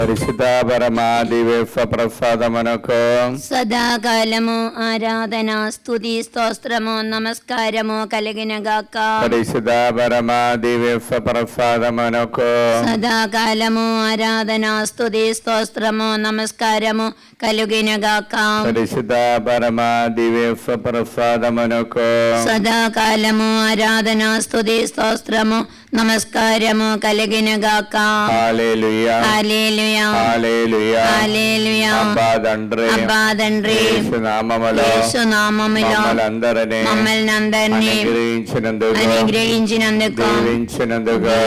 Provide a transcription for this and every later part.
పరిశుద్ధ పరమా దివ్య ప్రసాదమునకు సదాకాలము ఆరాధన స్తుతి స్తోత్రము నమస్కారము కలిగినగాక. పరిశుద్ధ పరమా దివ్య ప్రసాదమునకు సదాకాలము ఆరాధన స్తుతి స్తోత్రము నమస్కారము కలిగినగాక. పరిశుద్ధ పరమా దివ్య ప్రసాదమునకు సదాకాలము ఆరాధన స్తుతి స్తోత్రము నమస్కారము కలిగినగాక. హల్లెలూయా హల్లెలూయా హల్లెలూయా హల్లెలూయా. అబ్బా తండ్రి యేసు నామములో మమ్మల్ని అందరినీ అనుగ్రహించినందుకు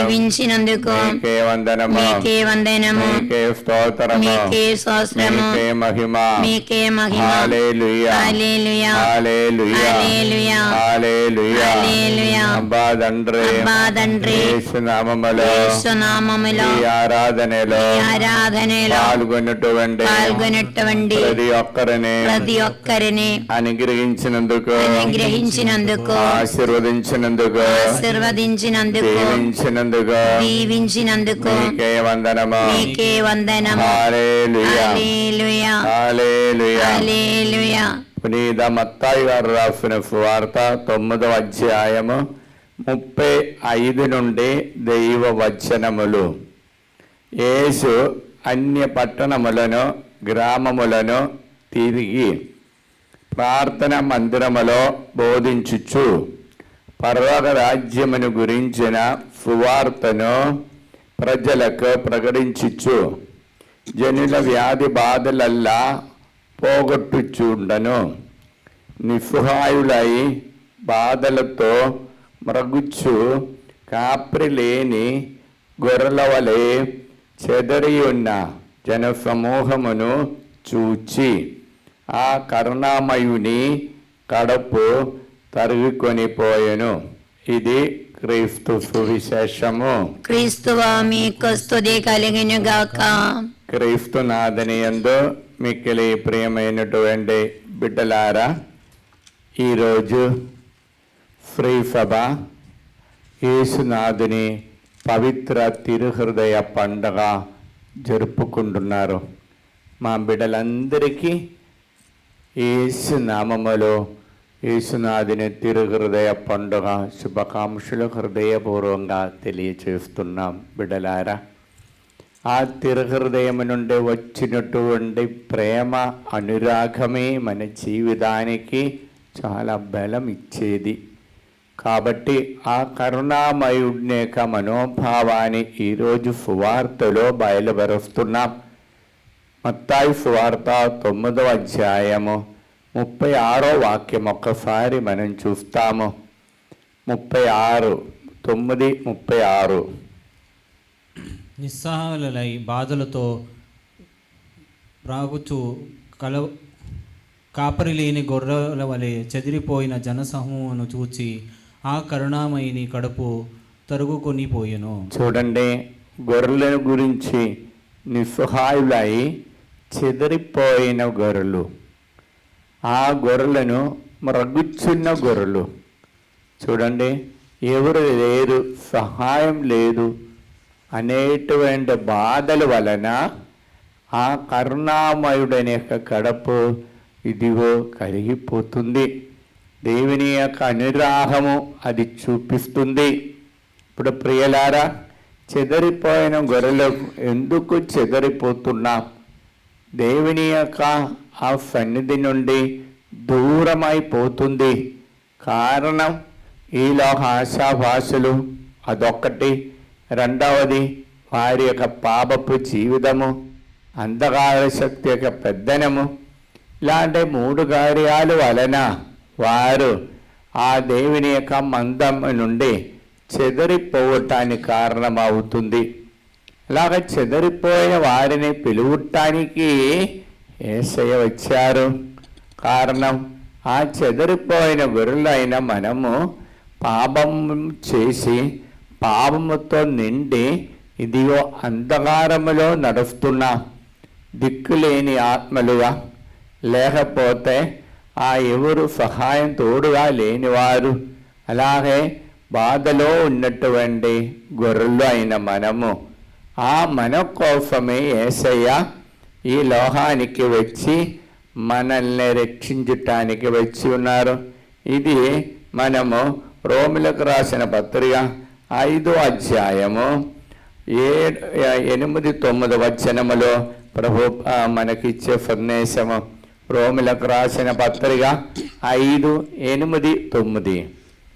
దీవించినందుకు మీకే వందనము మీకే స్తోత్రము మీకే మహిమ హల్లెలూయా హల్లెలూయా హల్లెలూయా హల్లెలూయా హల్లెలూయా. అబ్బా తండ్రి యేసు నామములో ఈ ఆరాధనలో పాల్గొన్నటువంటి ప్రతి ఒక్కరిని అనుగ్రహించినందుకు ఆశీర్వదించినందుకు దీవించినందుకు మీకే వందనము హల్లెలూయా హల్లెలూయా. పునీత మత్తాయి గారు రాసిన సువార్త 9వ అధ్యాయము 35 నుండి దైవ వచనములు. యేసు అన్య పట్టణములను గ్రామములను తిరిగి ప్రార్థన మందిరములో బోధించుచు పరలోక రాజ్యమును గురించిన సువార్తను ప్రజలకు ప్రకటించుచు జనుల వ్యాధి బాధలల్లా పోగొట్టుచుండను. నిస్సహాయులై బాధలతో మ్రగుచ్చు కాప్రి లేని గొర్రెల వలె చెదరి ఉన్న జనసమూహమును చూచి ఆ కరుణామయుని కడుపు తరుగుకొనిపోయెను. ఇది క్రీస్తు సువిశేషము. క్రీస్తువా మీకు స్తుతి కలుగునుగాక. క్రీస్తు నాథని యందు మిక్కిలి ప్రియమైనటువంటి బిడ్డలారా, ఈరోజు శ్రీ సభ యేసునాథుని పవిత్ర తిరుహృదయ పండుగ జరుపుకుంటున్నారు. మా బిడ్డలందరికీ యేసు నామములో యేసునాథుని తిరుహృదయ పండుగ శుభాకాంక్షలు హృదయపూర్వకంగా తెలియచేస్తున్నాం. బిడ్డలారా, ఆ తిరుహృదయం నుండి వచ్చినటువంటి ప్రేమ అనురాగమే మన జీవితానికి చాలా బలం ఇచ్చేది. కాబట్టి ఆ కరుణామయుడి యొక్క మనోభావాన్ని ఈరోజు సువార్తలో బయలుపరుస్తున్నాం. మత్తాయి సువార్త 9వ అధ్యాయము 36వ వాక్యం ఒక్కసారి మనం చూస్తాము. 36 నిస్సహాయులై బాధలతో రాగుచు కాపరి లేని గొర్రెల వలె చెదిరిపోయిన జనసమూహమును చూచి ఆ కరుణామయిని కడుపు తరుగుకొనిపోయెను. చూడండి, గొర్రెల గురించి నిస్సహాయులై చెదిరిపోయిన గొర్రెలు, ఆ గొర్రెలను మ్రగుచున్న గొర్రెలు. చూడండి, ఎవరు లేరు, సహాయం లేదు అనేటువంటి బాధల వలన ఆ కరుణామయుడనే యొక్క కడుపు ఇదిగో కరిగిపోతుంది. దేవుని యొక్క అనురాగము అది చూపిస్తుంది. ఇప్పుడు ప్రియలారా, చెదరిపోయిన గొర్రెలకు ఎందుకు చెదరిపోతున్నాం? దేవుని యొక్క ఆ సన్నిధి నుండి దూరమైపోతుంది. కారణం ఈ లోక ఆశాభాషలు అదొక్కటి, రెండవది వారి యొక్క పాపపు జీవితము, అంధకార శక్తి యొక్క పెద్దనము. ఇలాంటి 3 కార్యాల వలన వారు ఆ దేవుని యొక్క మందం నుండి చెదరిపోవటానికి కారణమవుతుంది. అలాగ చెదరిపోయిన వారిని పిలువటానికి యేసయ్య వచ్చారు. కారణం, ఆ చెదరిపోయిన గొర్రెలైన మనము పాపం చేసి పాపముతో నిండి ఇదిగో అంధకారములో నడుస్తున్నాం. దిక్కులేని ఆత్మలుగా, లేకపోతే ఆ ఎవరు సహాయం తోడుగా లేనివారు, అలాగే బాధలో ఉన్నటువంటి గొర్రెలు అయిన మనము ఆ మన కోసమే యేసయ్య ఈ లోకానికి వచ్చి మనల్ని రక్షించటానికి వచ్చి ఉన్నారు. ఇది మనము రోమిలకు రాసిన పత్రిక 5వ అధ్యాయము 8-9 వచనములో ప్రభు మనకిచ్చే సందేశము. రోమిలకు రాసిన పత్రిక 5:8-9.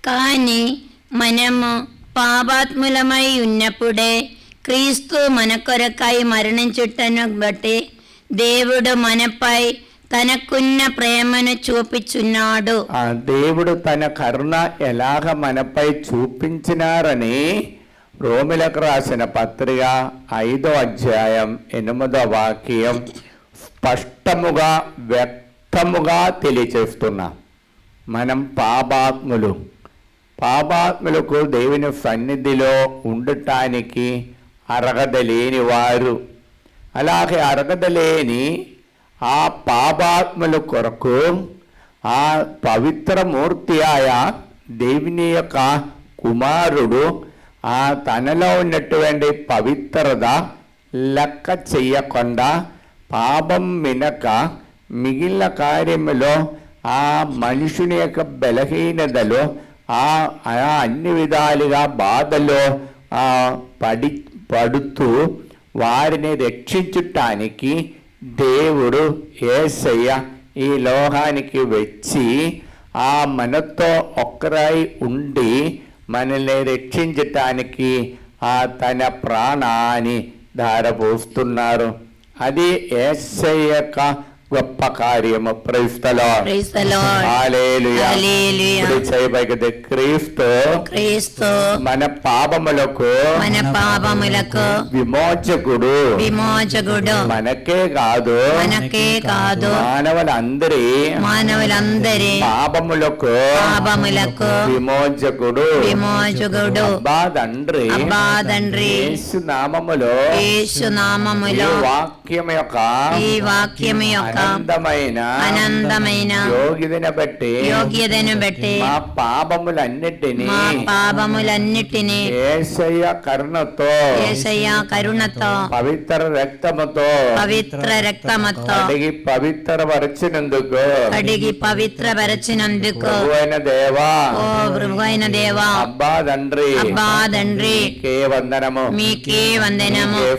కానీ మనము పాపాత్ములమై ఉన్నప్పుడే క్రీస్తు మన కొరకై మరణించుటను బట్టి దేవుడు మనపై తనకున్న ప్రేమను చూపించున్నాడు. దేవుడు తన కరుణ ఎలాగ మనపై చూపించినారని రోమిలకు రాసిన పత్రిక 5వ అధ్యాయం 8వ వాక్యం స్పష్టముగా వ్యక్తముగా తెలియచేస్తున్నా. మనం పాపాత్ములకు దేవుని సన్నిధిలో ఉండటానికి అర్హత లేని వారు. అలాగే అర్హత లేని ఆ పాపాత్ముల కొరకు ఆ పవిత్రమూర్తి ఆయా దేవుని యొక్క కుమారుడు ఆ తనలో ఉన్నటువంటి పవిత్రత లెక్క చెయ్యకుండా పాపం మినక మిగిలిన కార్యములో ఆ మనుషుని యొక్క బలహీనతలో అన్ని విధాలుగా బాధలో పడుతూ వారిని రక్షించటానికి దేవుడు యేసయ్య ఈ లోకానికి వచ్చి ఆ మనతో ఒక్కరై ఉండి మనల్ని రక్షించటానికి ఆ తన ప్రాణాన్ని ధారపోస్తున్నారు. అది యేసయ్య యొక్క గొప్ప కార్యము. Praise the Lord. హల్లెలూయా. క్రీస్తు మన పాపములకు విమోచకుడు. మనకే కాదు మానవులందరి పాపములకు విమోచకుడు. అబ్బా తండ్రి యేసు నామములో ఈ వాక్యము యొక్క అనందమైన యోగ్యతను బట్టి మా పాపములన్నిటినీ యేసయ్య కరుణతో పవిత్ర రక్తముతో అడిగి పవిత్రపరచినందుకు ప్రభువైన దేవా అబ్బా తండ్రి మీకే వందనము, మీకే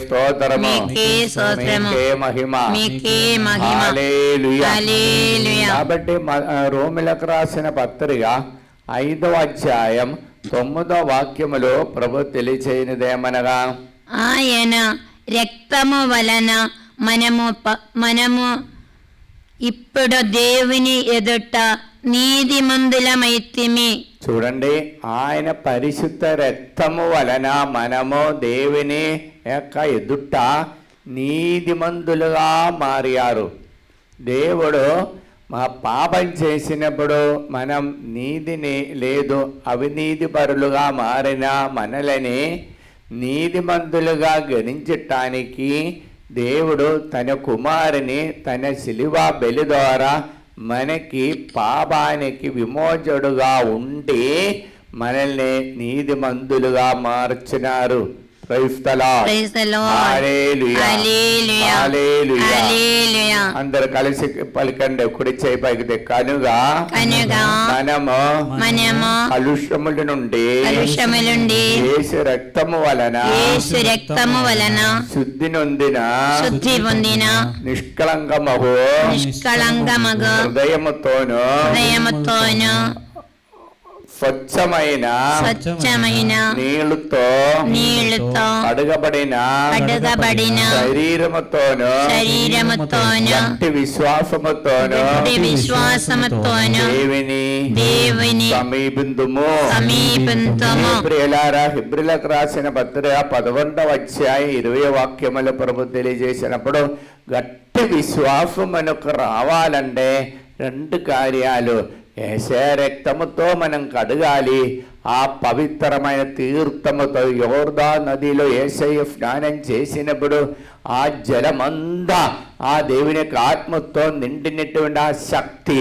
స్తోత్రము, మీకే మహిమ. కాబట్టి రోమిలకు రాసిన పత్రిక 5వ అధ్యాయం 9వ వాక్యములో ప్రభు తెలియచేయనిదేమనగా ఆయన రక్తము వలన మనము ఇప్పుడు దేవుని ఎదుట నీతిమంతులమైతిమి. చూడండి, ఆయన పరిశుద్ధ రక్తము వలన మనము దేవుని యొక్క ఎదుట నీతిమంతులుగా మారారు. దేవుడు మా పాపం చేసినప్పుడు మనం నీతిని లేదు అవినీతి పరులుగా మారిన మనలని నీతిమంతులుగా గణించటానికి దేవుడు తన కుమారుని తన శిలువ బలి ద్వారా మనకి పాపానికి విమోచకుడుగా ఉండి మనల్ని నీతిమంతులుగా మార్చినారు. అందరు కలిసి పలికండి, కుడి చేయి పైకి. కనుక మనము కలుషముల నుండి యేసు రక్తము వలన శుద్ధి నొందిన నిష్కళంకమగు హృదయముతోను స్వచ్ఛమైన నీళ్లతో అడగబడిన శరీరముతోను గట్టి విశ్వాసముతోను దేవుని సమీపింతుము. ప్రియులారా, హెబ్రీయులకు రాసిన పత్రిక 11వ అధ్యాయం 20వ వాక్యముల ప్రభు తెలియజేసినప్పుడు గట్టి విశ్వాసం మనకు రావాలంటే 2 కార్యాలు. యేసే రక్తముతో మనం కడగాలి. ఆ పవిత్రమైన తీర్థముతో యోర్దాను నదిలో యేసయ్య స్నానం చేసినప్పుడు ఆ జలమంతా ఆ దేవుని యొక్క ఆత్మతో నిండినటువంటి ఆ శక్తి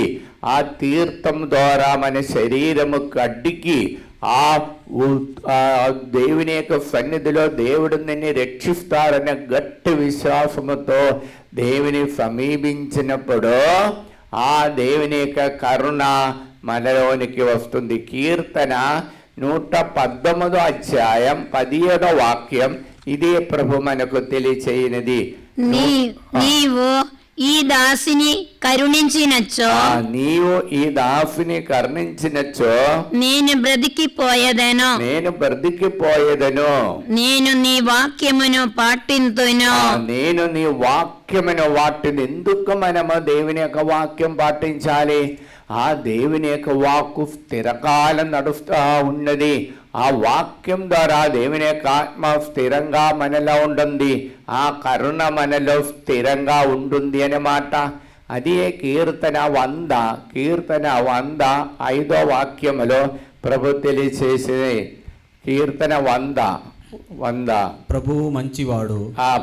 ఆ తీర్థం ద్వారా మన శరీరము కడ్డికి దేవుని యొక్క సన్నిధిలో దేవుడు నిన్ను రక్షిస్తారనే గట్టి విశ్వాసముతో దేవుని సమీపించినప్పుడు ఆ దేవుని యొక్క కరుణ మనలోనికి వస్తుంది. కీర్తన 119 అధ్యాయం 17 వాక్యం ఇదే ప్రభు మనకు తెలియచేయనిది. నీవు ఈ దాసిని కరుణించినచ్చో, నీవు ఈ దాసిని కరుణించినచ్చో నేను బ్రతికిపోయేదను, నేను నీ వాక్యమును పాటింతును. నేను నీ వాక్యమును వాటిని ఎందుకు మనము దేవుని యొక్క వాక్యం పాటించాలి? ఆ దేవుని యొక్క వాక్కు స్థిరకాలం నడుస్తూ ఉన్నది. ఆ వాక్యం ద్వారా దేవుని యొక్క ఆత్మ స్థిరంగా మనలో ఉంటుంది. ఆ కరుణ మనలో స్థిరంగా ఉంటుంది అన్నమాట. అదే కీర్తన 100 వాక్యములో ప్రభు తెలియచేసింది. కీర్తన 100 ప్రభువు మంచివాడు,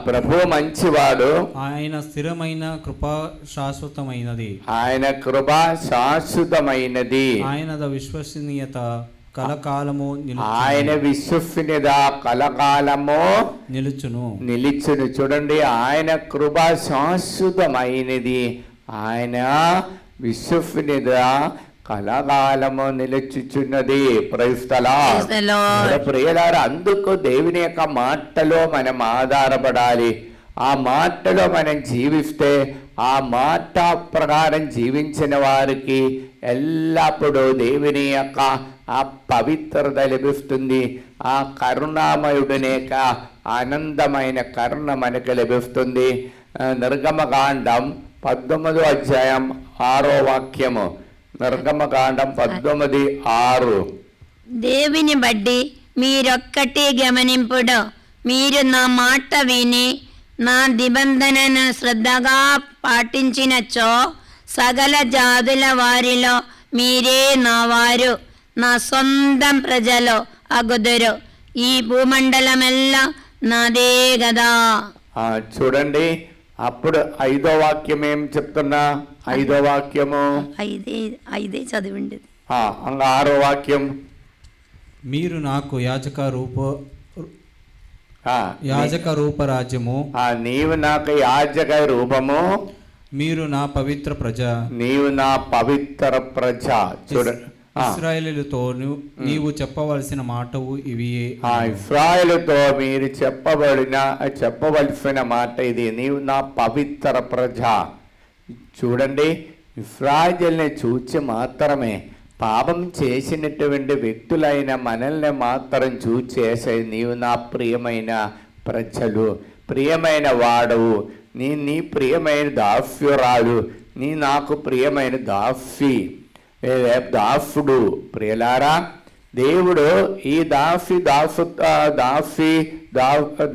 ప్రభు మంచివాడు, ఆయన స్థిరమైన కృపా శాశ్వతమైనది, ఆయన కృప శాశ్వతమైనది, ఆయన విశ్వసనీయత కలకాలము ఆయన విశ్వసనీయత కలకాలము నిలుచును. చూడండి, ఆయన కృప శాశ్వతమైనది, ఆయన విశ్వసనీయత కలకాలము నిలుచుచున్నది. ప్రియులారా, అందుకు దేవుని యొక్క మాటలో మనం ఆధారపడాలి. ఆ మాటలో మనం జీవిస్తే, ఆ మాట ప్రకారం జీవించిన వారికి ఎల్లప్పుడూ దేవుని యొక్క ఆ పవిత్రత లభిస్తుంది. ఆ కరుణామయుడిని యొక్క ఆనందమైన కరుణ మనకు లభిస్తుంది. నిర్గమకాండం 19 అధ్యాయం 6 వాక్యము. నిర్గమకాండం 19:6. దేవుని బట్టి మీరొక్కటి గమనింపుడు, మీరు నా మాట విని నా నిబంధనను శ్రద్ధగా పాటించినచో సకల జాతుల వారిలో మీరే నా వారు, నా సొంతం ప్రజలు అగుదురు. ఈ భూమండలమెల్లా నాదే గదా. చూడండి, అప్పుడు 5వ వాక్యం ఏం చెప్తున్నా? 5వ వాక్యము ఐదే చదివింది. 6వ వాక్యం, మీరు నాకు యాజక రూపరాజ్యము, నీవు నాకు యాజక రూపము, మీరు నా పవిత్ర ప్రజ, నీవు నా పవిత్ర ప్రజ. చూడండి, ఇశ్రాయేలుతో నీవు చెప్పవలసిన మాటవు ఇవియే. ఇశ్రాయేలుతో మీరు చెప్పవలసిన మాట ఇది, నీవు నా పవిత్ర ప్రజ. చూడండి, ఇశ్రాయేలుని చూచి మాత్రమే పాపం చేసినటువంటి వ్యక్తులైన మనల్ని మాత్రం చూచేసే నీవు నా ప్రియమైన ప్రజలు, ప్రియమైన వాడవు, నీ ప్రియమైన దాస్యురాలు, నీ నాకు ప్రియమైన దాసుడు. ప్రియలారా, దేవుడు ఈ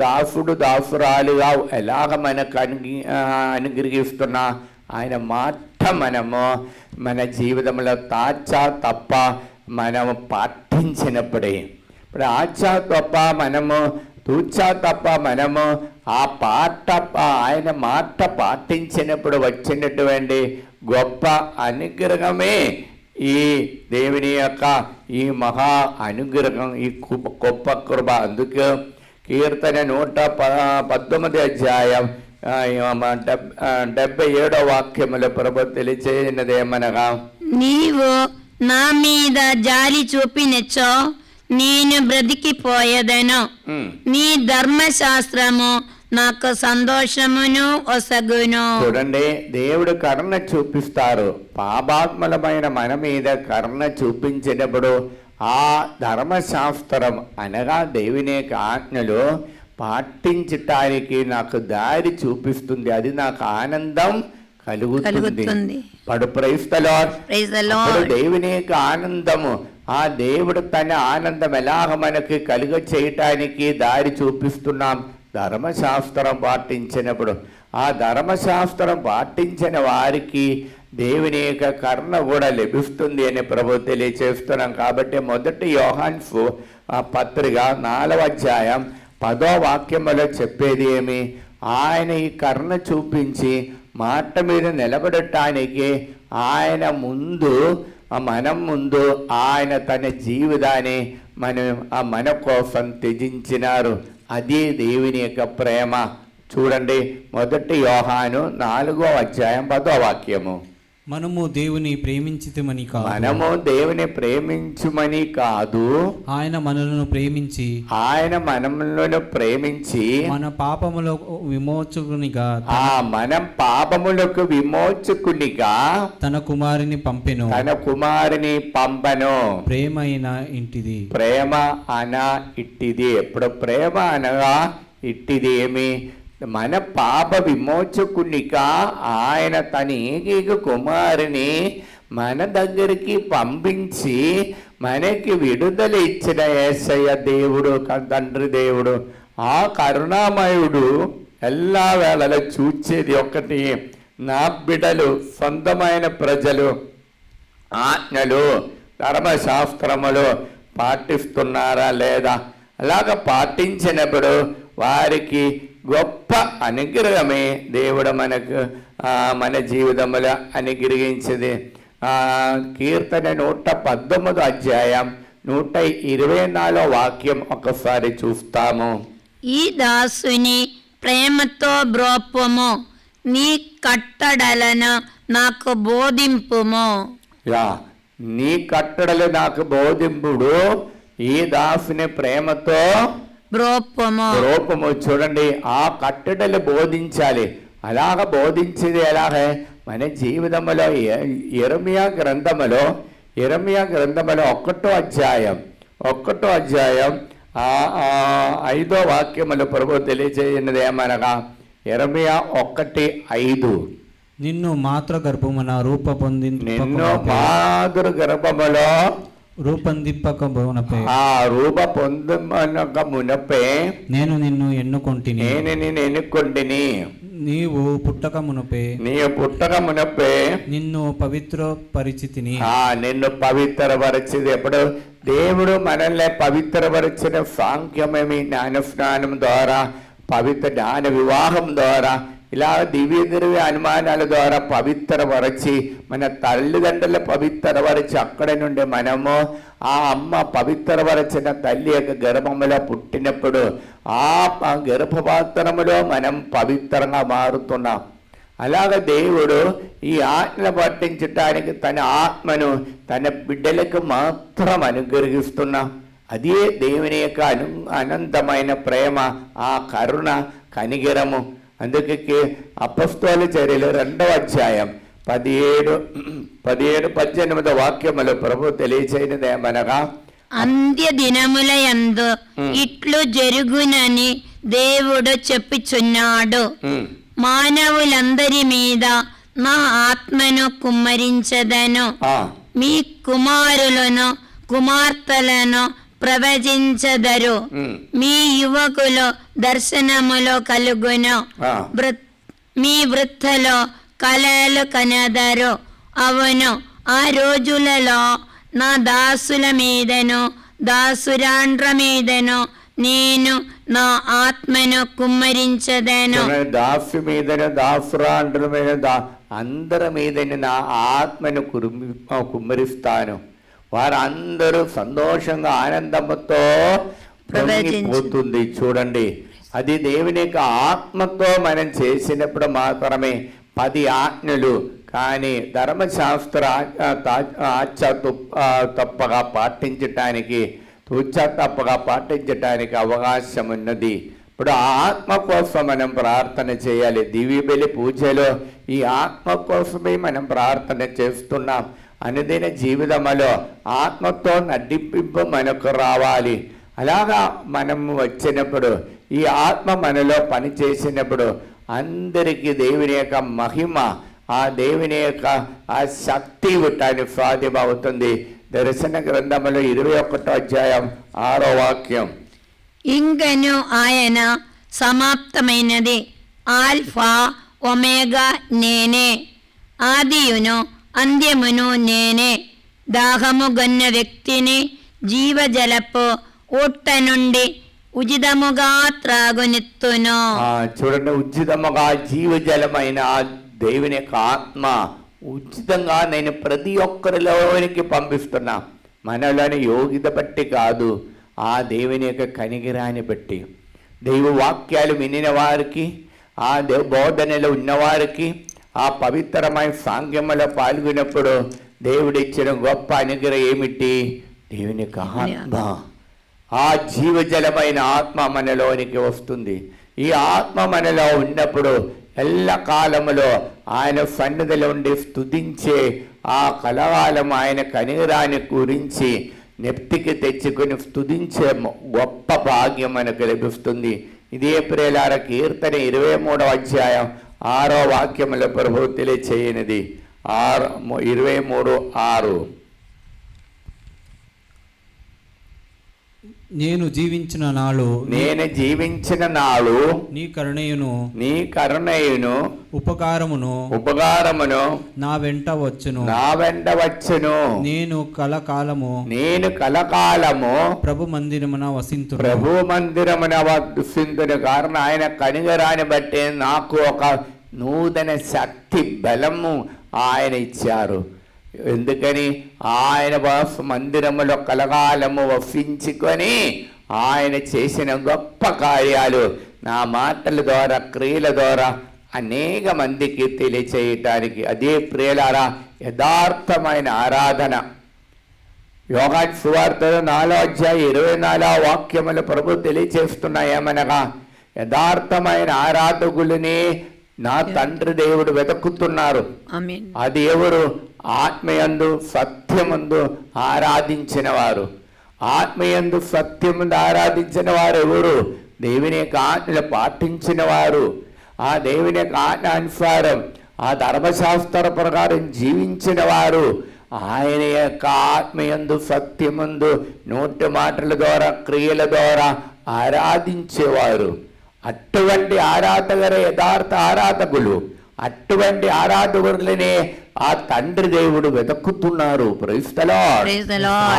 దాసుడు దాసురాలుగా ఎలాగ మనకు అనుగ్రహిస్తున్నా, ఆయన మాట మనము మన జీవితంలో తప్ప మనము పాటించినప్పుడే, ఇప్పుడు తప్ప మనము తప్ప మనము ఆయన మాట పాటించినప్పుడు వచ్చినటువంటి గొప్ప అనుగ్రహమే ఈ దేవుని యొక్క ఈ మహా అనుగ్రహం, ఈ గొప్ప కృప. అందుకే కీర్తన 119 అధ్యాయం 77వ వాక్యముల ప్రభు తెలియచేయనదేమనగా, నీవు నా మీద జాలి చూపినచో నేను బ్రతికిపోయేదను, నీ ధర్మశాస్త్రము నాకు సంతోషమును ఒసగును. చూడండి, దేవుడు కరుణ చూపిస్తారు. పాపాత్మలమైన మన మీద కరుణ చూపించినప్పుడు ఆ ధర్మశాస్త్రం అనగా దేవుని ఆజ్ఞలు పాటించటానికి నాకు దారి చూపిస్తుంది. అది నాకు ఆనందం కలుగుతుంది. దేవుని యొక్క ఆనందము, ఆ దేవుడు తన ఆనందం ఎలాగ మనకి కలుగ చేయటానికి దారి చూపిస్తున్నాం ధర్మశాస్త్రం పాటించినప్పుడు. ఆ ధర్మశాస్త్రం పాటించిన వారికి దేవుని యొక్క కరుణ కూడా లభిస్తుంది అని ప్రభు తెలియచేస్తున్నాం. కాబట్టి మొదటి యోహాను పత్రిక 4వ అధ్యాయం 10వ వాక్యములో చెప్పేది ఏమి? ఆయన ఈ కరుణ చూపించి మాట మీద నిలబడటానికి ఆయన ముందు ఆ మనం ముందు ఆయన తన జీవితాన్ని మన కోసం త్యజించినారు. అది దేవుని యొక్క ప్రేమ. చూడండి, 1 యోహాను 4వ అధ్యాయం 10వ వాక్యము. మనము దేవుని ప్రేమించితిమని కాదు, మనము దేవుని ప్రేమించుమని కాదు, ఆయన మనలను ప్రేమించి మనలను ప్రేమించి మన పాపములకు విమోచకునిగా మనం పాపములకు విమోచకునిగా తన కుమారుని పంపెను. ప్రేమ అయిన ఇంటిది. ప్రేమ అన ఇట్టిది. ఎప్పుడు ప్రేమ అనగా ఇట్టిది ఏమి? మన పాప విమోచకునిగా ఆయన తన ఏకైక కుమారుని మన దగ్గరికి పంపించి మనకి విడుదల ఇచ్చిన యేసయ్య దేవుడు, తండ్రి దేవుడు. ఆ కరుణామయుడు ఎల్లా వేళలో చూచేది ఒకటి, నా బిడ్డలు, సొంతమైన ప్రజలు ఆజ్ఞలు ధర్మశాస్త్రములు పాటిస్తున్నారా లేదా? అలాగ పాటించినప్పుడు వారికి గొప్ప అనుగ్రహమే దేవుడు మన జీవితంలో అనుగ్రహించింది. కీర్తన 119 అధ్యాయం 124 వాక్యం ఒకసారి చూస్తాము. ఈ దాసుని ప్రేమతో బ్రోపుము, నీ కట్టడలను నాకు బోధింపుము. నీ కట్టడలు నాకు బోధింపుడు. ఈ దాసుని ప్రేమతో బ్రోపము. చూడండి, ఆ కట్టడలు బోధించాలి. అలాగ బోధించేది ఎలాగే? మన జీవితంలో యెరెమయా గ్రంథములో 1వ అధ్యాయం 5వ వాక్యములు ప్రభు తెలియజేయనది ఏమనగా, యెరెమయా 1:5, నిన్ను మాతృ గర్భమున రూపొందింపక మునపే నేను నిన్ను ఎన్నుకొంటిని. నీవు పుట్టక మునపే నిన్ను పవిత్రపరిచితిని. నిన్ను పవిత్రపరిచింది. ఎప్పుడు దేవుడు మనల్ని పవిత్రపరిచిన సాంఖ్యమేమి? జ్ఞానస్నానం ద్వారా, పవిత్ర జ్ఞాన వివాహం ద్వారా, ఇలా దివ్య అనుమానాల ద్వారా పవిత్రపరచి, మన తల్లిదండ్రులు పవిత్రపరిచి, అక్కడ నుండి మనము ఆ అమ్మ పవిత్రపరచిన తల్లి యొక్క గర్భములో పుట్టినప్పుడు ఆ గర్భపాత్రములో మనం పవిత్రంగా మారుతున్నాం. అలాగ దేవుడు ఈ ఆజ్ఞ పట్టించటానికి తన ఆత్మను తన బిడ్డలకు మాత్రం అనుగ్రహిస్తున్నాం. అదే దేవుని యొక్క అనంతమైన ప్రేమ, ఆ కరుణ, కనిగిరము. అందుకే అపొస్తలుల చర్యలు 2వ అధ్యాయం 17-18 వాక్యములు ప్రభు తెలియచేయనిదేమనగా, అంత్య దినములయందు ఇట్లు జరుగునని దేవుడు చెప్పుచున్నాడు. మానవులందరి మీద నా ఆత్మను కుమ్మరించదను. మీ కుమారులను కుమార్తెలను ప్రవచించదరు. మీ యువకులు దర్శనములో కలుగును. మీ వృద్ధలో కలలు కనదరు. అవును, ఆ రోజులలో నా దాసుల మీదను దాసురాండ్ర మీదను నేను నా ఆత్మను కుమ్మరించదను. దాసు మీదను దాసురాండ్ర మీద అందరి మీదని నా ఆత్మను కుమ్మరిస్తాను. వారందరూ సంతోషంగా ఆనందంతో పోతుంది. చూడండి, అది దేవుని యొక్క ఆత్మతో మనం చేసినప్పుడు మాత్రమే 10 ఆజ్ఞలు. కానీ ధర్మశాస్త్ర తప్పగా పాటించటానికి అవకాశం ఉన్నది. ఇప్పుడు ఆత్మ కోసం మనం ప్రార్థన చేయాలి. దివ్య బలి పూజలో ఈ ఆత్మ కోసమే మనం ప్రార్థన చేస్తున్నాం. అనుదిన జీవితంలో ఆత్మతో నడిపింపు మనకు రావాలి. అలాగా మనం వచ్చినప్పుడు, ఈ ఆత్మ మనలో పని చేసినప్పుడు అందరికీ దేవుని యొక్క మహిమ, ఆ దేవుని యొక్క ఆ శక్తి ఇవ్వటానికి సాధ్యమవుతుంది. దర్శన గ్రంథములో 21వ అధ్యాయం 6వ వాక్యం. ఇంకను ఆయన సమాప్తమైనది, ఆల్ఫా ఒమేగా నేనే, ఆదియును అంత్యమును నేనే. దాహము గన్న వ్యక్తిని జీవజలపు ఊట నుండి ఉచితముగా త్రాగునిత్తును. చూడండి, ఉచితముగా జీవజలమైన దేవుని యొక్క ఆత్మ ఉచితంగా నేను ప్రతి ఒక్కరిలోనికి పంపిస్తున్నా. మనలోని యోగ్యత బట్టి కాదు, ఆ దేవుని యొక్క కనిగిరాన్ని బట్టి. దైవ వాక్యాలు వినిన వారికి, ఆ బోధనలో ఉన్నవారికి, ఆ పవిత్రమైన సాంగ్యములో పాల్గొన్నప్పుడు దేవుడిచ్చిన గొప్ప అనుగ్రహం ఏమిటి? దేవుని యొక్క ఆత్మ, ఆ జీవజలమైన ఆత్మ మనలోనికి వస్తుంది. ఈ ఆత్మ మనలో ఉన్నప్పుడు ఎల్ల కాలములో ఆయన సన్నిధిలో ఉండి స్తుతించే ఆ కలకాలం ఆయన కనిరాని గురించి నెప్తికి తెచ్చుకొని స్తుతించే గొప్ప భాగ్యం మనకు లభిస్తుంది. ఇదే ప్రియులారా కీర్తన 23వ అధ్యాయం 6వ వాక్యముల ప్రభువు తెలియచేయనిది. 23:6. నేను జీవించిన నాడు నీ కరుణయును ఉపకారమును నా వెంట వచ్చును. నేను కలకాలము ప్రభు మందిరమున వసింతును. కారణం ఆయన కనిగరాని బట్టి నాకు ఒక నూతన శక్తి బలము ఆయన ఇచ్చారు. ఎందుకని? ఆయన మందిరములో కలకాలము వసించుకొని ఆయన చేసిన గొప్ప కార్యాలు నా మాటల ద్వారా, క్రియల ద్వారా అనేక మందికి తెలియచేయటానికి. అదే ప్రియులారా యథార్థమైన ఆరాధన. యోహాను సువార్త 4వ అధ్యాయం 24వ వాక్యముల ప్రభు తెలియచేస్తున్నాయేమనగా, యథార్థమైన ఆరాధకులని నా తండ్రి దేవుడు వెతుకుతున్నారు. అది ఎవరు? ఆత్మయందు సత్యమందు ఆరాధించిన వారు. ఆత్మయందు సత్యమందు ఆరాధించిన వారు ఎవరు? దేవుని యొక్క ఆజ్ఞలు పాటించిన వారు, ఆ దేవుని యొక్క ఆజ్ఞ అనుసారం ఆ ధర్మశాస్త్ర ప్రకారం జీవించిన వారు, ఆయన యొక్క ఆత్మయందు సత్యమందు నోటి మాటల ద్వారా, క్రియల ద్వారా ఆరాధించేవారు. అటువంటి ఆరాధకులే యథార్థ ఆరాధకులు. అటువంటి ఆరాధకులనే ఆ తండ్రి దేవుడు వెతుకుతున్నారు. Praise the lord.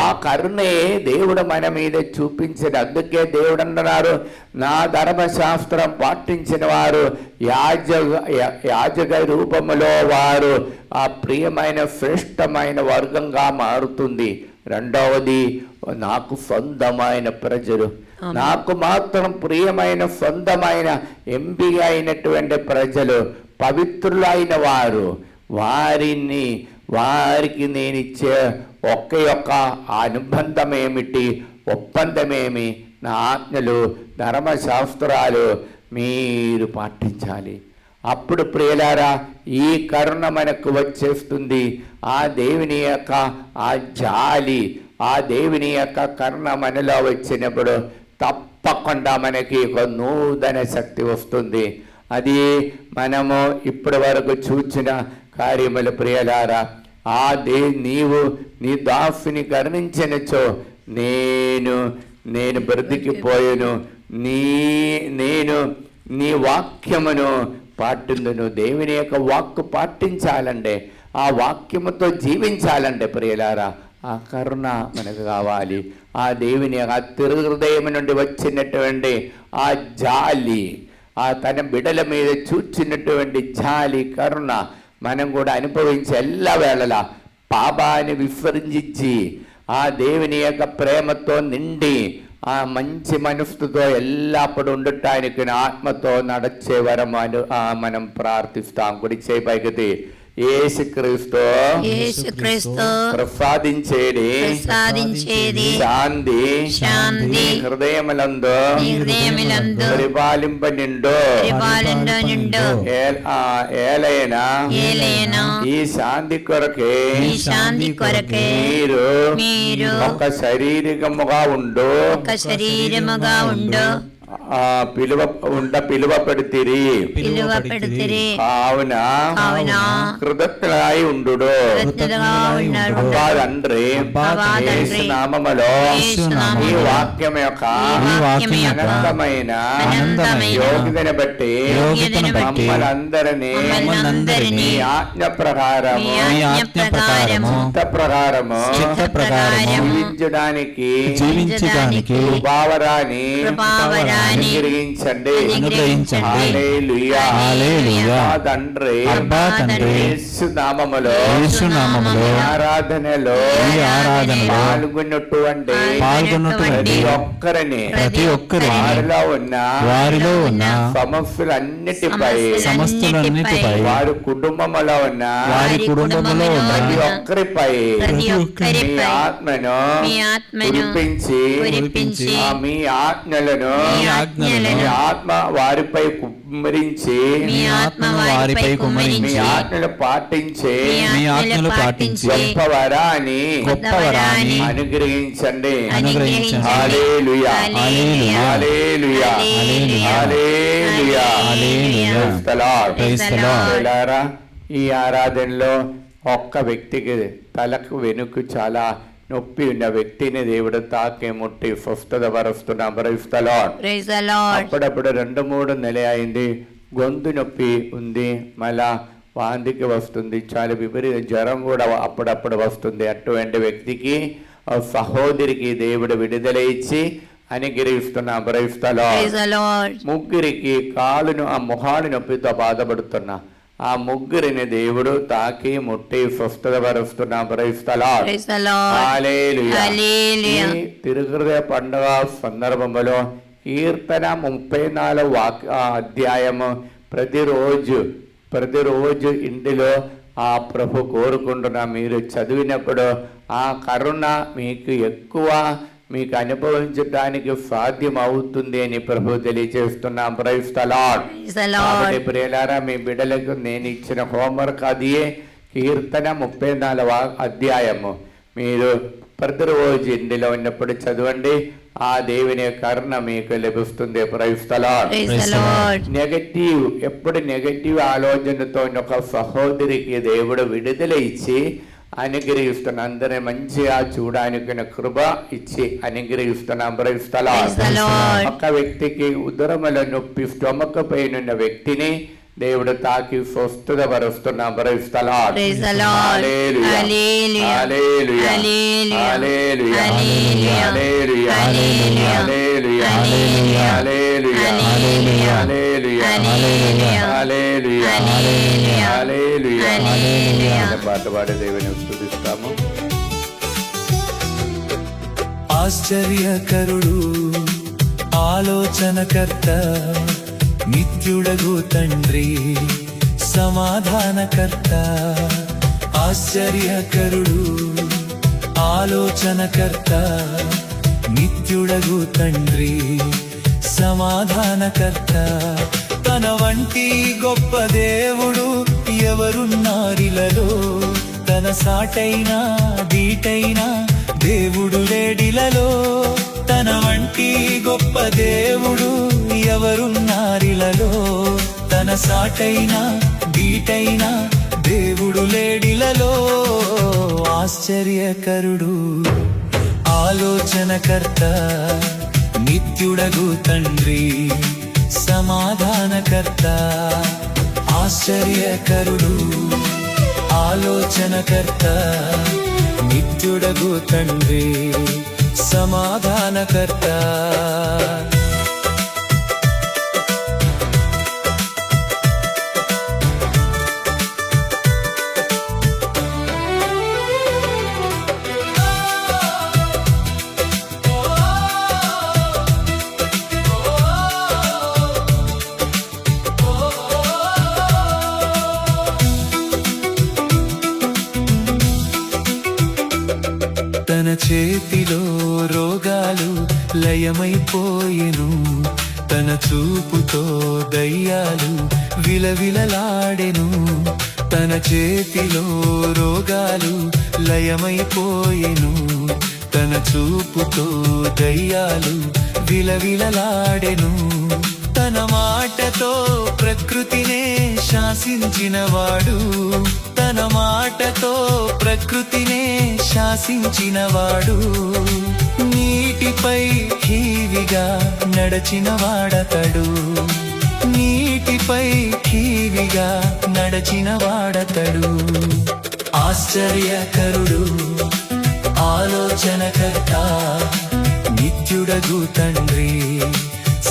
ఆ కరుణే దేవుడు మన మీద చూపించిన. అందుకే దేవుడు అన్నారు, నా ధర్మశాస్త్రం పాటించిన వారు యాజక రూపములో వారు ఆ ప్రియమైన శ్రేష్టమైన వర్గంగా మారుతుంది. రెండవది, నాకు సొంతమైన ప్రజలు, నాకు మాత్రం ప్రియమైన సొంతమైన ఎంపిక అయినటువంటి ప్రజలు, పవిత్రులైన వారు, వారికి నేను ఇచ్చే ఒక్క అనుబంధం ఏమిటి? ఒప్పందమేమి? నా ఆజ్ఞలు, ధర్మశాస్త్రాలు మీరు పాటించాలి. అప్పుడు ప్రియులారా ఈ కరుణ మనకు వచ్చేస్తుంది. ఆ దేవుని యొక్క ఆ జాలి, ఆ దేవుని యొక్క కరుణ మనలో వచ్చినప్పుడు తప్పకుండా మనకి ఒక నూతన శక్తి వస్తుంది. అది మనము ఇప్పటి వరకు చూచిన కార్యములు. ప్రియులారా, నీవు నీ దాసుని కరుణించినచో నేను బ్రతికిపోయాను. నేను నీ వాక్యమును పాటిందును. దేవుని యొక్క వాక్కు పాటించాలంటే, ఆ వాక్యముతో జీవించాలంటే ప్రియులారా ఆ కరుణ మనకు కావాలి. ఆ దేవుని ఆ హృదయం నుండి వచ్చినటువంటి ఆ జాలి, ఆ తన బిడల మీద చూచినటువంటి జాలి, కరుణ మనం కూడా అనుభవించి ఎల్ల వేళలా పాపాన్ని విస్మరించి ఆ దేవుని యొక్క ప్రేమతో నిండి ఆ మంచి మనస్సుతో ఎల్లప్పుడు ఉండటానికి ఆత్మతో నడచే వరము మనం ప్రార్థిస్తాం. గుడి చేపైకది యేసుక్రీస్తు ప్రసాదించేది శాంతి హృదయములందు పరిపాలింపనిండు. ఏలైనా ఈ శాంతి కొరకే మీరు ఒక శరీరముగా ఉండు పిలువ పెడితిరి. కావున కృతజ్ఞులై ఉండు. తండ్రి యేసు నామములో ఈ వాక్యం యొక్క అనంతమైన యోగ్యతను బట్టి మమ్మల్ని అందరినీ ఆజ్ఞ ప్రకారము చిత్త ప్రకారము జీవించడానికి భావరాని వరాన్ని అనుగ్రహించండి. అనుగ్రహించండి. హల్లెలూయా. హల్లెలూయా. మా తండ్రి అబ్బా తండ్రి, యేసు నామములో యేసు నామములో ఆరాధనలో పాల్గొన్నటువంటి ప్రతి ఒక్కరిని వారిలో ఉన్న సమస్యలన్నిటిపై వారి కుటుంబములో ఉన్న ప్రతి ఒక్కరిపై మీ ఆత్మను కురిపించి మీ ఆజ్ఞలను మీ ఆత్మ వారిపై కుమ్మరించి మీ ఆత్మ వారిపై కుమ్మరించి మీ ఆజ్ఞలు పాటించే మీ ఆజ్ఞలు పాటించే గొప్ప వరాన్ని అనుగ్రహించండి. అనుగ్రహించండి. హల్లెలూయా. హల్లెలూయా. హల్లెలూయా. హల్లెలూయా. హల్లెలూయా. హల్లెలూయా. Praise the Lord. Praise the Lord. ప్రియులారా, ఈ ఆరాధనలో ఒక్క వ్యక్తికి తలకు వెనుక చాలా నొప్పి ఉన్న వ్యక్తిని దేవుడు తాకి ముట్టి స్వస్థతపరుస్తున్నాం. Praise the Lord. Praise the Lord. అప్పుడప్పుడు 2-3 నెల అయింది, గొంతు నొప్పి ఉంది, మళ్ళా వాంతికి వస్తుంది, చాలా విపరీత జ్వరం కూడా అప్పుడప్పుడు వస్తుంది. అటువంటి వ్యక్తికి ఆ సహోదరికి దేవుడు విడుదల ఇచ్చి అనుగ్రహిస్తున్నాం. Praise the Lord. Praise the Lord. ముగ్గురికి కాలును ఆ మొహాలు నొప్పితో బాధపడుతున్నా ఆ ముగ్గురిని దేవుడు తాకి ముట్టి స్వస్థతపరుస్తున్నాం. Praise the Lord. Praise the Lord. హల్లెలూయా. హల్లెలూయా. ఈ తిరుహృదయ పండుగ సందర్భంలో కీర్తన 34 అధ్యాయము ప్రతిరోజు ఇంటిలో ఆ ప్రభు కోరుకుంటున్నా మీరు చదివినప్పుడు ఆ కరుణ మీకు ఎక్కువ మీకు అనుభవించడానికి సాధ్యం అవుతుంది అని ప్రభు తెలియజేస్తున్నాం. Praise the Lord. Praise the Lord. కాబట్టి ప్రియులారా, మీ బిడ్డలకు నేను ఇచ్చిన హోంవర్క్ అదియే కీర్తన 34 అధ్యాయము మీరు ప్రతిరోజు ఇంటిలో ఉన్నప్పుడు చదవండి. ఆ దేవుని కరుణ మీకు లభిస్తుంది. Praise the Lord. Praise the Lord. ఎప్పుడు నెగటివ్ ఆలోచనతో ఒక సహోదరికి దేవుడు విడుదల ఇచ్చి అనుగ్రహిస్తున్న అందరినీ మంచిగా చూడడానికి కృప ఇచ్చి అనుగ్రహిస్తున్నాం. Praise the Lord. Praise the Lord. ఒక వ్యక్తికి ఉదరముల నొప్పి స్టొమక్ పైన ఉన్న వ్యక్తిని దేవుడు తాకి స్వస్థతపరుస్తున్నాం. Praise the Lord. Praise the Lord. హల్లెలూయా. హల్లెలూయా. హల్లెలూయా. హల్లెలూయా. హల్లెలూయా. హల్లెలూయా. హల్లెలూయా. హల్లెలూయా. హల్లెలూయా. హల్లెలూయా. హల్లెలూయా. హల్లెలూయా. హల్లెలూయా. హల్లెలూయా. హల్లెలూయా. హల్లెలూయా. హల్లెలూయా. హల్లెలూయా. అనే పాట పాడి దేవుని స్తుతిస్తాము. ఆశ్చర్యకరుడు, ఆలోచనకర్త, నిత్యుడగు తండ్రి, సమాధానకర్త. ఆశ్చర్యకరుడు, ఆలోచనకర్త, నిత్యుడగు తండ్రి, సమాధానకర్త. తన వంటి గొప్ప దేవుడు ఎవరున్నారిలలో, తన సాటైనా దీటైనా దేవుడు లేడిలలో. తన వంటి గొప్ప దేవుడు ఎవరున్నారిలలో, తన సాటైనా దీటైనా దేవుడు లేడిలలో. ఆశ్చర్యకరుడు, ఆలోచనకర్త, నిత్యుడగు తండ్రి, సమాధానకర్త. ఆశ్చర్యకరుడు, ఆలోచనకర్త, నిత్యుడగు తండ్రి, సమాధానకర్త. తన చేతిలో రోగాలు లయమైపోయెను, తన చూపుతో దయ్యాలు విలవిలలాడెను. తన చేతిలో రోగాలు లయమైపోయెను, తన చూపుతో దయ్యాలు విలవిలలాడెను. తన మాటతో ప్రకృతినే శాసించినవాడు, తన మాటతో ప్రకృతినే శాసించినవాడు. నీటిపై కీవిగా నడచినవాడతడు, నీటిపై కీవిగా నడచినవాడతడు. ఆశ్చర్యకరుడు, ఆలోచనకర్త, నిత్యుడగు తండ్రి,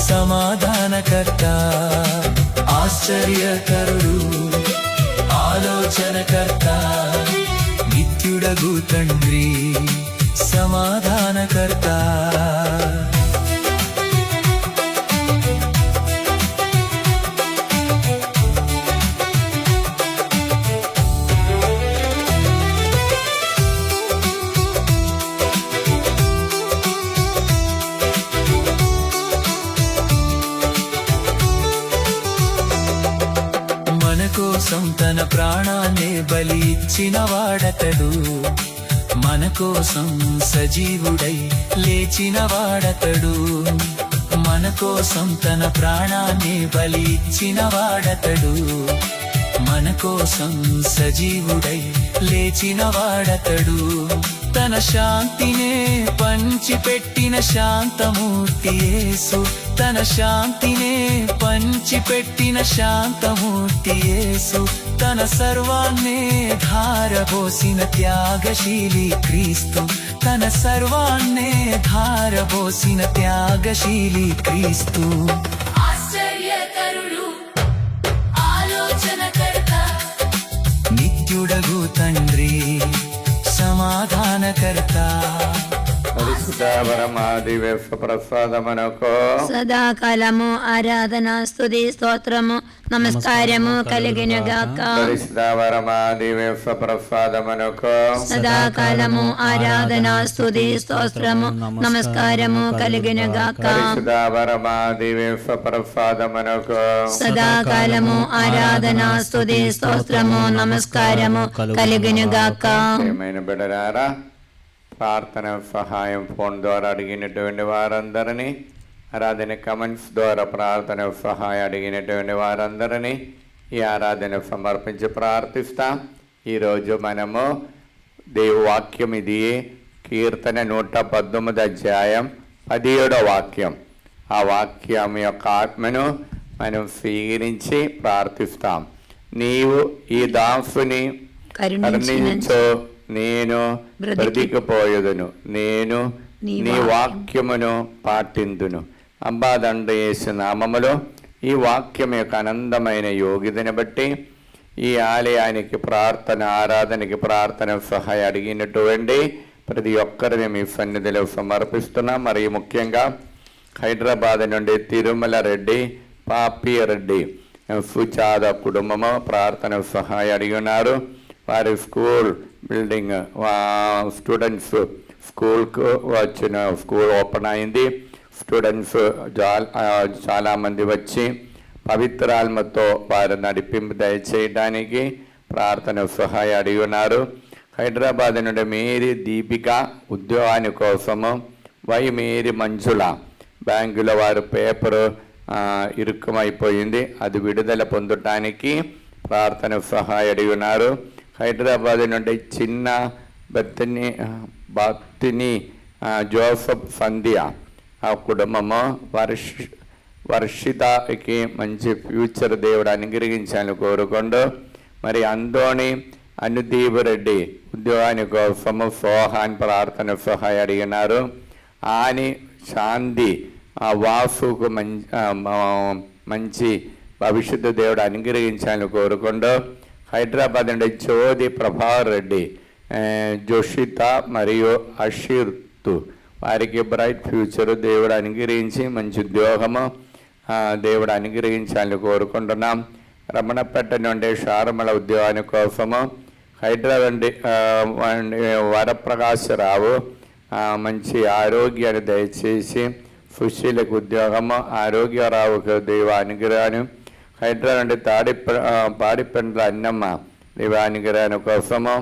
సమాధానకర్త, ఆశ్చర్యకరుడు, ఆలోచనకర్త, నిత్యుడగు తండ్రి, సమాధానకర్త. మన కోసం తన ప్రాణాన్ని బలి ఇచ్చిన వాడతడు, మన కోసం సజీవుడై లేచిన వాడతడు, మన కోసం తన ప్రాణాన్ని బలి ఇచ్చిన వాడతడు, మన కోసం సజీవుడై లేచిన వాడతడు. తన శాంతినే పంచిపెట్టిన శాంతమూర్తి యేసు, తన శాంతినే పంచిపెట్టిన శాంతమూర్తి యేసు, తన సర్వాన్నే ధారపోసిన త్యాగశీలి క్రీస్తు, తన సర్వాన్నే ధారపోసిన త్యాగశీలి క్రీస్తు. ఆశ్చర్యకరుడు, ఆలోచనకర్త, నిత్యుడగు తండ్రి, సమాధానకర్త. పరిశుద్ధ పరమాదివ్య ప్రసాదమునకు సదాకాలము ఆరాధన స్తుతి స్తోత్రము నమస్కారము కలిగినగాక. పరిశుద్ధ పరమాదివ్య ప్రసాదమునకు సదాకాలము ఆరాధన స్తుతి స్తోత్రము నమస్కారము కలిగినగాక. పరిశుద్ధ పరమాదివ్య ప్రసాదమునకు సదాకాలము ఆరాధన స్తుతి స్తోత్రము నమస్కారము కలిగినగాక. ఏమైన బిడ్డలారా, ప్రార్థన సహాయం ఫోన్ ద్వారా అడిగినటువంటి వారందరినీ, ఆరాధన కమెంట్స్ ద్వారా ప్రార్థన సహాయం అడిగినటువంటి వారందరినీ ఈ ఆరాధన సమర్పించి ప్రార్థిస్తాం. ఈరోజు మనము దేవువాక్యం ఇది కీర్తన 119 అధ్యాయం 17వ వాక్యం. ఆ వాక్యం యొక్క ఆత్మను మనం స్వీకరించి ప్రార్థిస్తాం. నీవు ఈ దాసుని కరుణించు, నేను బ్రతికిపోయేదును, నేను నీ వాక్యమును పాటిందును. అంబాదండ యేసు నామములో ఈ వాక్యం యొక్క ఆనందమైన యోగ్యతను బట్టి ఈ ఆలయానికి ప్రార్థన, ఆరాధనకి ప్రార్థన సహాయం అడిగినటువంటి ప్రతి ఒక్కరిని మీ సన్నిధిలో సమర్పిస్తున్నాం. మరియు ముఖ్యంగా హైదరాబాద్ నుండి తిరుమల రెడ్డి, పాపి రెడ్డి, సుజాత కుటుంబము ప్రార్థన సహాయం అడిగి ఉన్నారు. వారి స్కూల్ బిల్డింగ్ స్టూడెంట్స్ స్కూల్కు వచ్చిన స్కూల్ ఓపెన్ అయింది. స్టూడెంట్స్ చాలామంది వచ్చి పవిత్రాత్మతో వారు నడిపింపు దయచేయడానికి ప్రార్థన సహాయం అడిగి ఉన్నారు. హైదరాబాద్ నుండి మేరీ దీపిక ఉద్యోగాని కోసము, మేరీ మంజుల బ్యాంకులో వారు పేపరు ఇరుక్కమైపోయింది, అది విడుదల పొందటానికి ప్రార్థన సహాయం అడిగి ఉన్నారు. హైదరాబాద్ నుండి చిన్న బత్తిని జోసఫ్ సంధ్య ఆ కుటుంబము వర్షితకి మంచి ఫ్యూచర్ దేవుడు అనుగ్రహించాలని కోరుకుంటూ, మరి అందోని అనుదీప్ రెడ్డి ఉద్యోగాని కోసము సోహాన్ ప్రార్థన సహాయం అడిగినారు. ఆని శాంతి వాసుకు మంచి భవిష్యత్తు దేవుడు అనుగ్రహించాలని కోరుకుంటూ, హైదరాబాద్ నుండి జ్యోతి ప్రభాకర్ రెడ్డి, జోషిత మరియు అషీర్తు వారికి బ్రైట్ ఫ్యూచర్ దేవుడు అనుగ్రహించి మంచి ఉద్యోగము దేవుడు అనుగ్రహించాలని కోరుకుంటున్నాం. రమణపేట నుండి శారమల ఉద్యోగాని కోసము, హైదరాబాద్ వరప్రకాశరావు మంచి ఆరోగ్యాన్ని దయచేసి సుశీలకు ఉద్యోగము, ఆరోగ్యరావుకు దైవ అనుగ్రహాన్ని, హైదరాబాద్ నుండి పాడిపెండ్ల అన్నమ్మ దైవ అనుగ్రహాన్ని కోసము,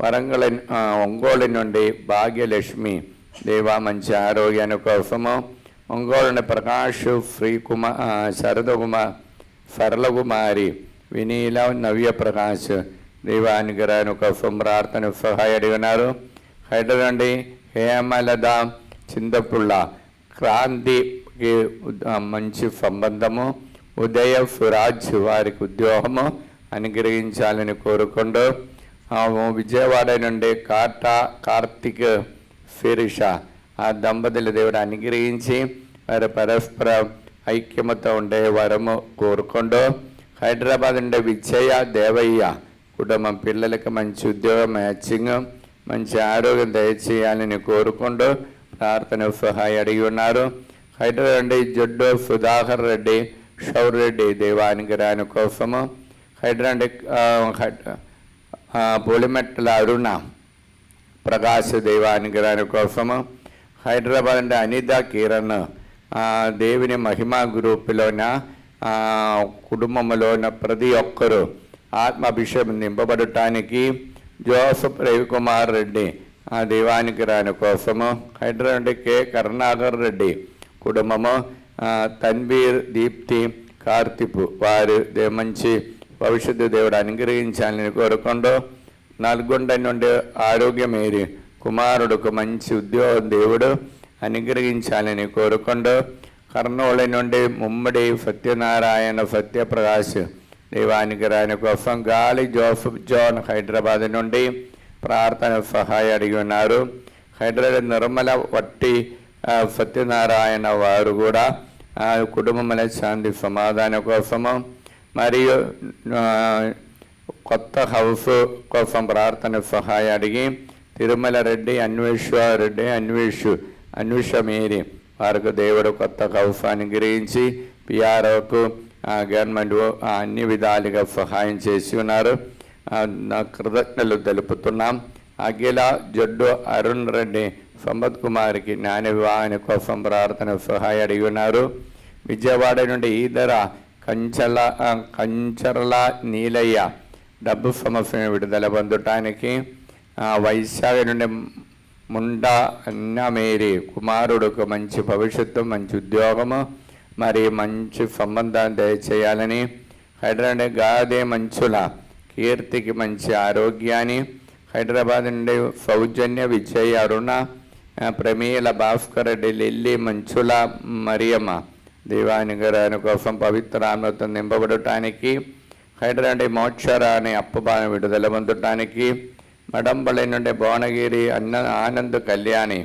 వరంగల్ ఒంగోలు నుండి భాగ్యలక్ష్మి దైవ మంచి ఆరోగ్యాన్ని కోసము, ఒంగోలు నుండి ప్రకాష్ సరళకుమారి వినీల నవ్య ప్రకాష్ దైవ అనుగ్రహాన్ని కోసం ప్రార్థన సహాయం అడిగినారు. హైదరాబాద్ నుండి హేమలత చింతపుల్ల క్రాంతికి మంచి సంబంధము, ఉదయ సురాజ్ వారికి ఉద్యోగము అనుగ్రహించాలని కోరుకుంటూ, విజయవాడ నుండి కార్తిక్ శిరీష ఆ దంపతుల దేవుడు అనుగ్రహించి వారి పరస్పర ఐక్యమతో ఉండే వరము కోరుకుంటూ హైదరాబాద్ ఉండే విజయ దేవయ్య కుటుంబం పిల్లలకి మంచి ఉద్యోగం మ్యాచింగ్ మంచి ఆరోగ్యం దయచేయాలని కోరుకుంటూ ప్రార్థన సహాయం అడిగి ఉన్నారు. హైదరాబాద్ నుండి జడ్డు సుధాకర్ రెడ్డి షౌర్ రెడ్డి దేవానికి రాని కోసము హైదరాబాద్ పొలిమెట్ల అరుణ ప్రకాశ్ దేవానికి రాని కోసము హైదరాబాద్ నుండి అనిత కిరణ్ దేవుని మహిమా గ్రూపులోన కుటుంబంలోన ప్రతి ఒక్కరూ ఆత్మాభిషేకం నింపబడటానికి జోసఫ్ రవికుమార్ రెడ్డి దేవానికి రాని కోసము హైదరాబాద్ నుండి కె కరుణాకర్ రెడ్డి కుటుంబము తన్వీర్ దీప్తి కార్తిపు వారు మంచి భవిష్యత్తు దేవుడు అనుగ్రహించాలని కోరుకుంటూ నల్గొండ నుండి ఆరోగ్యమేరి కుమారుడుకు మంచి ఉద్యోగం దేవుడు అనుగ్రహించాలని కోరుకుంటూ కర్నూలు నుండి ముమ్మడి సత్యనారాయణ సత్యప్రకాష్ దేవానికి రాని కోసం గాలి జోసఫ్ జాన్ హైదరాబాద్ నుండి ప్రార్థన సహాయం అడిగి ఉన్నారు. హైదరాబాద్ నిర్మల వట్టి సత్యనారాయణ వారు కూడా కుటుంబముల శాంతి సమాధానం కోసము మరియు కొత్త హౌస్ కోసం ప్రార్థన సహాయం అడిగి తిరుమల రెడ్డి అన్వేషారెడ్డి అన్వేష మేరీ వారికి దేవుడు కొత్త హౌస్ అనుగ్రహించి పిఆర్ఓకు గవర్నమెంట్ అన్ని విధాలుగా సహాయం చేసి ఉన్నారు. నా కృతజ్ఞతలు తెలుపుతున్నాం. అఖిల జడ్డు అరుణ్ రెడ్డి సంపత్ కుమార్కి జ్ఞాన వివాహాని కోసం ప్రార్థన సహాయం అడిగి ఉన్నారు. విజయవాడ నుండి ఈదర కంచర్ల నీలయ్య డబ్బు సమస్యను విడుదల పొందటానికి వైశాఖ నుండి ముండా అన్నమేరి కుమారుడుకు మంచి భవిష్యత్తు మంచి ఉద్యోగము మరి మంచి సంబంధాన్ని దయచేయాలని హైదరాబాద్ గాదే మంచుల కీర్తికి మంచి ఆరోగ్యాన్ని హైదరాబాద్ నుండి సౌజన్య విజయ్ అరుణ ప్రమీల భాస్కర్ రెడ్డి లిల్లీ మంచుల మరియమ్మ దేవానికి రాని కోసం పవిత్రాత్మతో నింపబడటానికి హైదరాబాద్ మోక్షరాని అప్పబాను విడుదల పొందటానికి మడంబళి నుండి భువనగిరి ఆనంద్ కళ్యాణి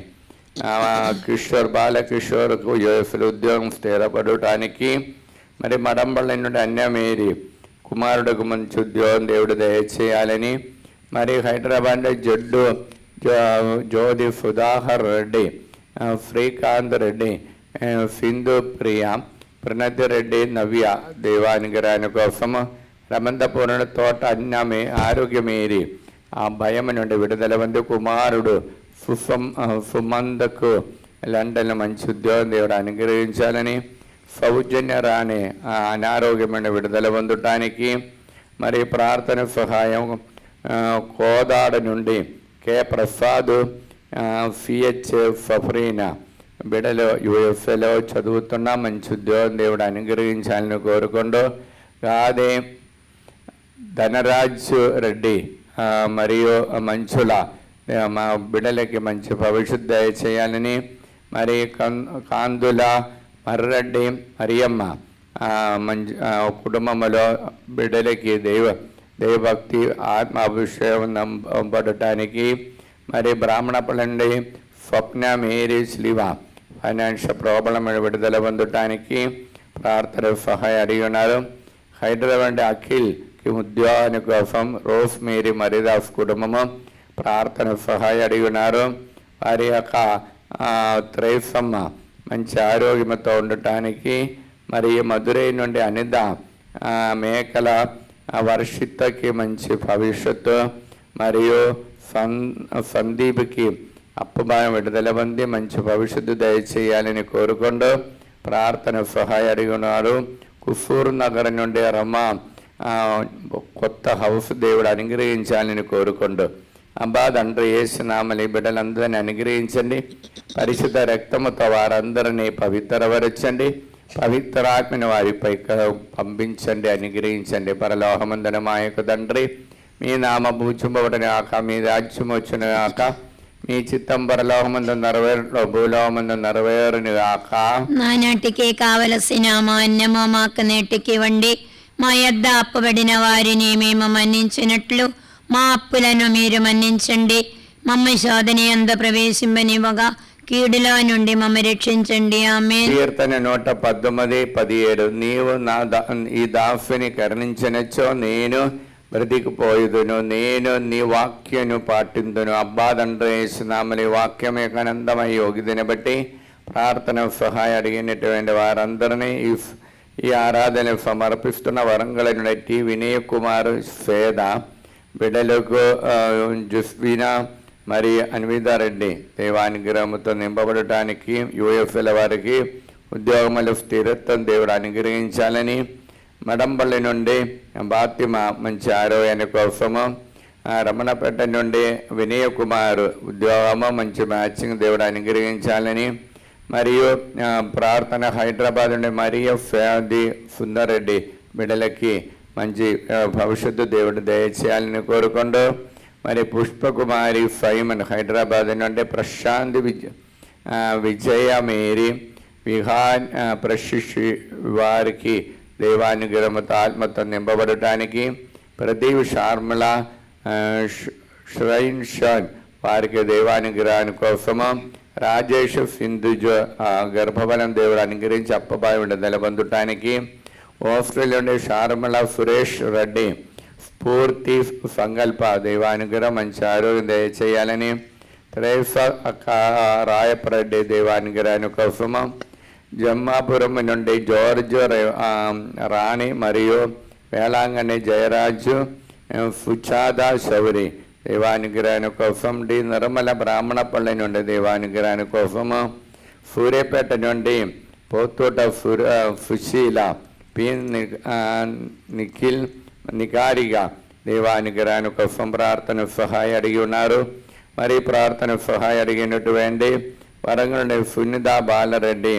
కిషోర్ బాలకిషోర్కు యూఎస్లో ఉద్యోగం స్థిరపడటానికి మరి మడంబళి నుండి అన్యమేరి కుమారుడుకు మంచి ఉద్యోగం దేవుడు దయచేయాలని మరి హైదరాబాద్ జడ్డు జ్యోతి సుధాకర్ రెడ్డి శ్రీకాంత్ రెడ్డి సింధు ప్రియ ప్రణతి రెడ్డి నవ్య దేవానికి రాని కోసము రమంతపూర్ణ తోట అన్నమే ఆరోగ్యమేరి ఆ భయం నుండి విడుదల పొంది కుమారుడు సుమందకు లండన్ మంచి ఉద్యోగం దేవుడు అనుగ్రహించాలని సౌజన్య రాణి అనారోగ్యమైన విడుదల పొందటానికి మరి ప్రార్థన సహాయం కోదాడ నుండి కె ప్రసాద్ సిహెచ్ ఫఫరీనా బిడలో యుఎస్ఏలో చదువుతున్న మంచి ఉద్యోగం దేవుడు అనుగ్రహించాలని కోరుకుంటూ గాదే ధనరాజ్ రెడ్డి మరియు మంచుల మా బిడ్డలకి మంచి భవిష్యత్తు దయచేయాలని మరి కాందుల మర్రెడ్డి మరియమ్మ కుటుంబంలో బిడ్డలకి దైవభక్తి ఆత్మాభిషేకం నంబడటానికి మరి బ్రాహ్మణపల్లి స్వప్న మేరీ శ్లీవ ఫైనాన్షియల్ ప్రాబ్లం విడుదల పొందటానికి ప్రార్థన సహాయం అడిగి ఉన్నారు. హైదరాబాద్ అఖిల్కి ఉద్యోగాని కోసం రోస్ మేరీ మరిదాస్ కుటుంబము ప్రార్థన సహాయం అడిగి ఉన్నారు. వారి యొక్క త్రైసమ్మ మంచి ఆరోగ్యంతో ఉండటానికి మరి మధురై నుండి అనిత మేకల వర్షితకి మంచి భవిష్యత్తు మరియు సందీప్కి అప్పబాయం విడుదల పొంది మంచి భవిష్యత్తు దయచేయాలని కోరుకుంటూ ప్రార్థన సహాయం అడిగి ఉన్నారు. కుఫూర్ నగర్ నుండి రమ కొత్త హౌస్ దేవుడు అనుగ్రహించాలని కోరుకుంటూ అబ్బా తండ్రి యేసునామని బిడ్డలందరినీ అనుగ్రహించండి. పరిశుద్ధ రక్తముతో వారందరినీ పవిత్రపరచండి. పవిత్రాత్మని వారిపై పంపించండి, అనుగ్రహించండి. పరలోకమందున మా యొక్క తండ్రి, మీ నామ పూజింపబడిన కాక, మీ రాజ్యం వచ్చిన కాక, మీ చిత్తం పరలోకమందు నెరవేరులో భూలోకమందు నెరవేరుని కాక. నానాటికి కావలసిన మాన్యము మాకు నేటికి ఇవ్వండి. మా యొద్ద అప్పుబడిన వారిని మేము మన్నించినట్లు మా అప్పులను మీరు మన్నించండి. మమ్మ శోధన యందు ప్రవేశింపనివ్వగా కీడులో నుండి మమ్మ రక్షించండి. ఆమేన్. కీర్తన 119:17 నీవు ఈ దాసుని కరుణించినచో నేను బ్రతికిపోయుదును, నేను నీ వాక్యను పాటిందును. అబ్బా తండ్రి యేసునామములో ఈ వాక్యం యొక్క ఆనందమై యోగిదిని బట్టి ప్రార్థన సహాయం అడిగినటువంటి వారందరినీ ఈ ఆరాధన సమర్పిస్తున్న వరంగల్ టి వినయ్ కుమార్, శ్వేత బిడ్డలకు జుస్బీనా మరియు అన్వితారెడ్డి దైవానుగ్రహంతో నింపబడటానికి యూఎఫ్ఎల్ వారికి ఉద్యోగములు స్థిరత్వం దేవుడు అనుగ్రహించాలని, మడంపల్లి నుండి బాతిమ మంచి ఆరోగ్యాన్ని కోసము, రమణపేట నుండి వినయ్ కుమార్ ఉద్యోగము మంచి మ్యాచింగ్ దేవుడు అనుగ్రహించాలని, మరియు ప్రార్థన హైదరాబాద్ నుండి మరియు ఫ్యాది సుందర్ రెడ్డి బిడ్డలకి మంచి భవిష్యత్తు దేవుడు దయచేయాలని కోరుకుంటూ, మరి పుష్పకుమారి ఫైమన్ హైదరాబాద్ నుండి ప్రశాంత్ విజయ మేరీ విహాన్ ప్రశిషి వారికి దైవానుగ్రహంతో ఆత్మతో నింపబడటానికి, ప్రదీప్ షార్మల ష్రైన్ షాన్ వారికి దైవానుగ్రహాని కోసము, రాజేష్ సింధుజో గర్భఫలం దేవుడు అనుగ్రహించి అప్పబాయి విడుదల పొందటానికి, ఆస్ట్రేలియా నుండి షార్మల సురేష్ రెడ్డి స్ఫూర్తి సంకల్ప దైవానుగ్రహం మంచి ఆరోగ్యం దయచేయాలని, త్రేసా రాయపరెడ్డి దైవానుగ్రహాని కోసము, జమ్మాపురం నుండి జార్జ్ రాణి మరియు వేలాంగణి జయరాజు సుచాదా శౌరి దైవానుగ్రహాని కోసం, డి నిర్మల బ్రాహ్మణపల్లి నుండి దైవానుగ్రహాని కోసము, సూర్యాపేట నుండి పోతోట సుశీల పి నిఖిల్ నికారిగా దైవానుగ్రహాని కోసం ప్రార్థన సహాయం అడిగి ఉన్నారు. మరి ప్రార్థన సహాయం అడిగినటువంటి వరంగల్ సునీత బాలరెడ్డి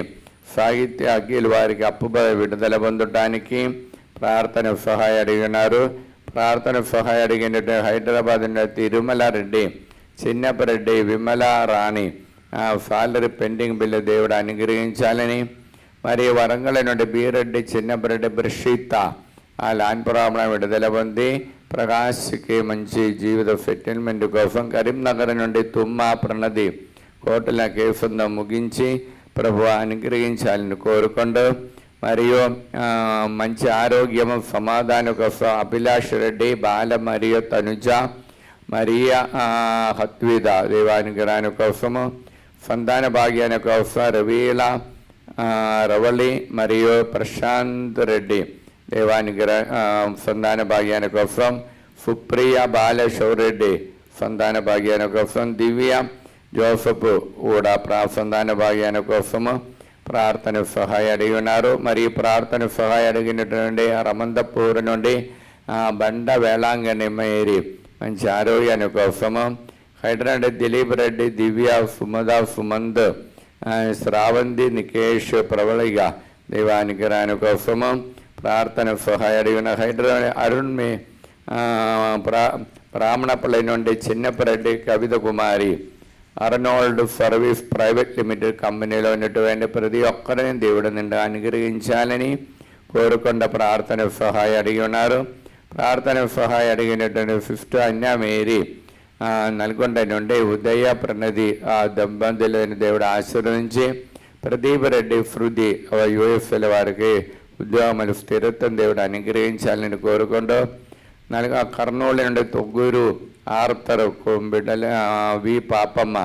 సాహిత్య అఖిల్ వారికి అప్పుబై విడుదల పొందటానికి ప్రార్థన సహాయం అడిగి ఉన్నారు. ప్రార్థన సహాయం అడిగినట్టు హైదరాబాద్ తిరుమల రెడ్డి, చిన్నపరెడ్డి, విమల రాణి సాలరీ పెండింగ్ బిల్లు దేవుడు అనుగ్రహించాలని, మరియు వరంగల్ నుండి బీరెడ్డి, చిన్నపరెడ్డి, బ్రిషిత ల్యాండ్ ప్రాబ్లం విడుదల పొంది ప్రకాష్కి మంచి జీవిత సెటిల్మెంట్ కోసం, కరీంనగర్ నుండి తుమ్మ ప్రణది కోర్టుల కేసును ముగించి ప్రభు అనుగ్రహించాలని కోరుకుంటూ, మరియు మంచి ఆరోగ్యము సమాధానం కోసం అభిలాష్ రెడ్డి, బాల మరియు తనుజ మరియ హత్విద దైవానుగ్రహాని కోసము, సంతాన భాగ్యాని కోసం రవీల రవళి మరియు ప్రశాంత్ రెడ్డి దైవానుగ్రహ సంతాన భాగ్యాని కోసం, సుప్రియ బాలశౌరెడ్డి సంతాన భాగ్యాని కోసం, దివ్య జోసఫ్ కూడా సంతాన భాగ్యాని కోసము ప్రార్థన సహాయం అడిగి ఉన్నారు. మరియు ప్రార్థన సహాయం అడిగినటువంటి రమందపూర్ నుండి బండ వేలాంగణి మేరీ మంచి ఆరోగ్యాని కోసము, హైదరాబాద్ దిలీప్ రెడ్డి, దివ్య, సుమద, సుమంత్, శ్రావంతి, నికేష్, ప్రబలిగా దైవానుగ్రహాని కోసము ప్రార్థన సహాయం అడిగిన, హైదరాబాద్ అరుణ్ మీ బ్రాహ్మణపల్లి నుండి చిన్నపరెడ్డి కవిత కుమారి, అర్నాల్డ్ సర్వీస్ ప్రైవేట్ లిమిటెడ్ కంపెనీలో ఉన్నటువంటి ప్రతి ఒక్కరిని దేవుడు నిండా అనుగ్రహించాలని కోరుకొండ ప్రార్థన సహాయం అడిగి ఉన్నారు. ప్రార్థన సహాయం అడిగినటువంటి ఫిఫ్త్ అన్య మేరీ నల్గొండ నుండి ఉదయ ప్రణది దంపతులని దేవుడు ఆశీర్వదించి, ప్రదీప్ రెడ్డి శృతి యూఎఫ్ఎల్ వారికి ఉద్యోగములు స్థిరత్వం దేవుడు అనుగ్రహించాలని కోరుకుంటూ, కర్నూలు నుండి తొగ్గూరు ఆర్తరు బిడ్డల వి పాపమ్మ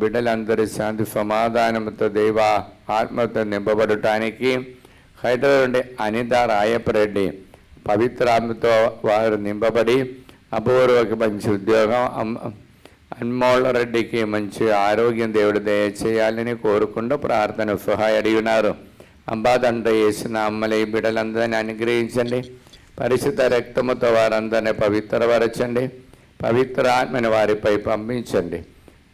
బిడ్డలందరి శాంతి సమాధానంతో దైవ ఆత్మతో నింపబడటానికి, హైదరాబాద్ నుండి అనిత రాయపరెడ్డి పవిత్రాత్మతో వారు నింపబడి అపూర్వకి మంచి ఉద్యోగం, అన్మోళ్ళ రెడ్డికి మంచి ఆరోగ్యం దేవుడు దయచేయాలని కోరుకుంటూ ప్రార్థన సహాయం అడిగి ఉన్నారు. అంబాదండ వేసిన అమ్మలే బిడ్డలందరినీ అనుగ్రహించండి, పరిశుద్ధ రక్తముతో వారందరినీ పవిత్రపరచండి, పవిత్ర ఆత్మని వారిపై పంపించండి.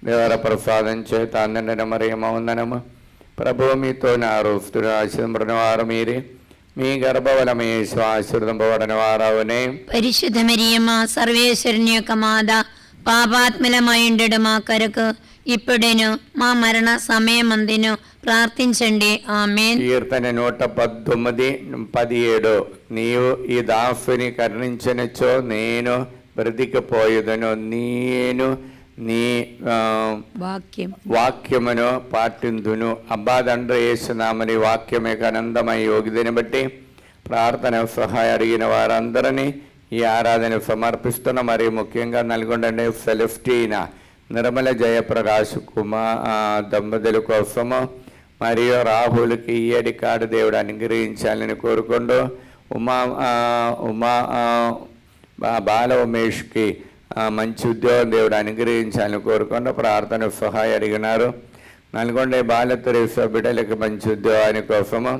దేవర ప్రసాదం చేత అందరిని మరియమ్మ వందనము, ప్రభువు మీతో ఆరోస్తున్న ఆశీర్వదింపబడిన వారు మీరే, మీ గర్భఫలమే ఆశీర్వదింపబడిన వారవునే. పరిశుద్ధ మరియమ్మ సర్వేశ్వరుని యొక్క మాత, పాపాత్మలమైండు మా కొరకు ఇప్పుడేను మా మరణ సమయమందును ప్రార్థించండి. ఆమేన్. కీర్తన 119:17 నీవు ఈ దాసుని కరుణించినచో నేను బ్రతికిపోయేదను, నేను నీ వాక్యమును పాటిందును. అబ్బా తండ్రి యేసునామని వాక్యమే ఆనందమై యోగిదని బట్టి ప్రార్థన సహాయ అడిగిన వారందరినీ ఈ ఆరాధన సమర్పిస్తున్న, మరి ముఖ్యంగా నల్గొండ సెలెస్టీనా నిర్మల జయప్రకాష్ దంపతుల కోసము మరియు రాహుల్కి ఈ కార్డు దేవుడు అనుగ్రహించాలని కోరుకుంటూ ఉమా బాల ఉమేష్కి మంచి ఉద్యోగం దేవుడు అనుగ్రహించాలని కోరుకుంటూ ప్రార్థన సహాయ అడిగినారు. నల్గొండ బాలతురేశ్వ బిడ్డలకి మంచి ఉద్యోగాని కోసము